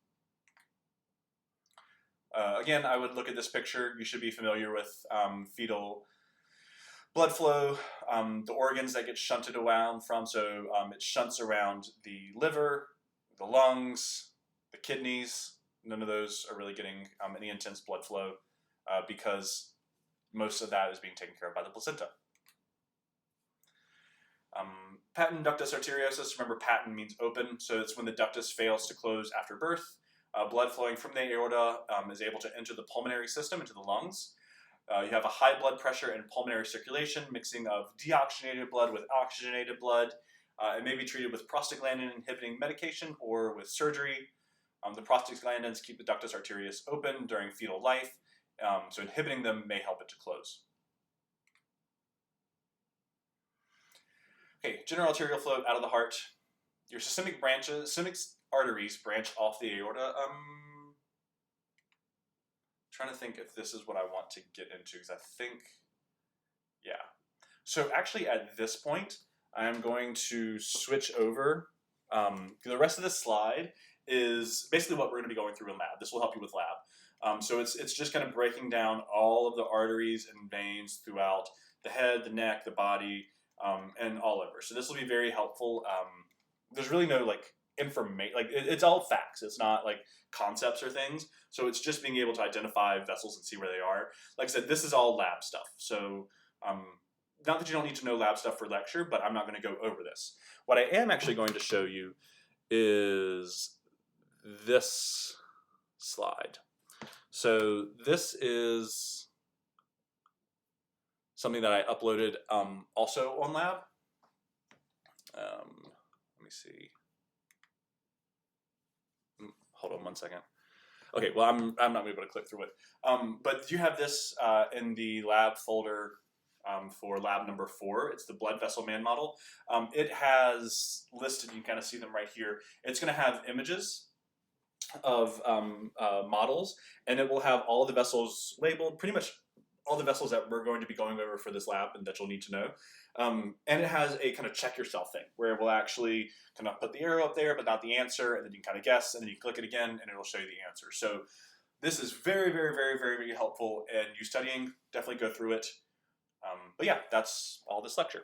Again, I would look at this picture. You should be familiar with fetal blood flow, the organs that get shunted around from. So it shunts around the liver, the lungs, the kidneys. None of those are really getting any intense blood flow because most of that is being taken care of by the placenta. Patent ductus arteriosus, remember patent means open, so it's when the ductus fails to close after birth. Blood flowing from the aorta is able to enter the pulmonary system, into the lungs. You have a high blood pressure and pulmonary circulation, mixing of deoxygenated blood with oxygenated blood. It may be treated with prostaglandin inhibiting medication or with surgery. The prostaglandins keep the ductus arteriosus open during fetal life, so inhibiting them may help it to close. Okay, general arterial flow out of the heart. Your systemic arteries branch off the aorta. Trying to think if this is what I want to get into, because I think, yeah. So actually at this point, I'm going to switch over. The rest of this slide is basically what we're going to be going through in lab. This will help you with lab. So it's just kind of breaking down all of the arteries and veins throughout the head, the neck, the body, and all over. So this will be very helpful. There's really no information, it's all facts. It's not like concepts or things. So it's just being able to identify vessels and see where they are. Like I said, this is all lab stuff. So not that you don't need to know lab stuff for lecture, but I'm not going to go over this. What I am actually going to show you is this slide. So this is something that I uploaded also on Lab. Let me see. Hold on 1 second. Okay, well, I'm not able to click through it. But you have this in the lab folder for lab number 4. It's the blood vessel man model. It has listed, you can kind of see them right here. It's going to have images of models, and it will have all the vessels labeled, pretty much all the vessels that we're going to be going over for this lab and that you'll need to know. And it has a kind of check yourself thing where it will actually kind of put the arrow up there but not the answer, and then you can kind of guess, and then you click it again and it'll show you the answer. So this is very, very, very, very, very helpful, and you studying, definitely go through it. But yeah, that's all this lecture.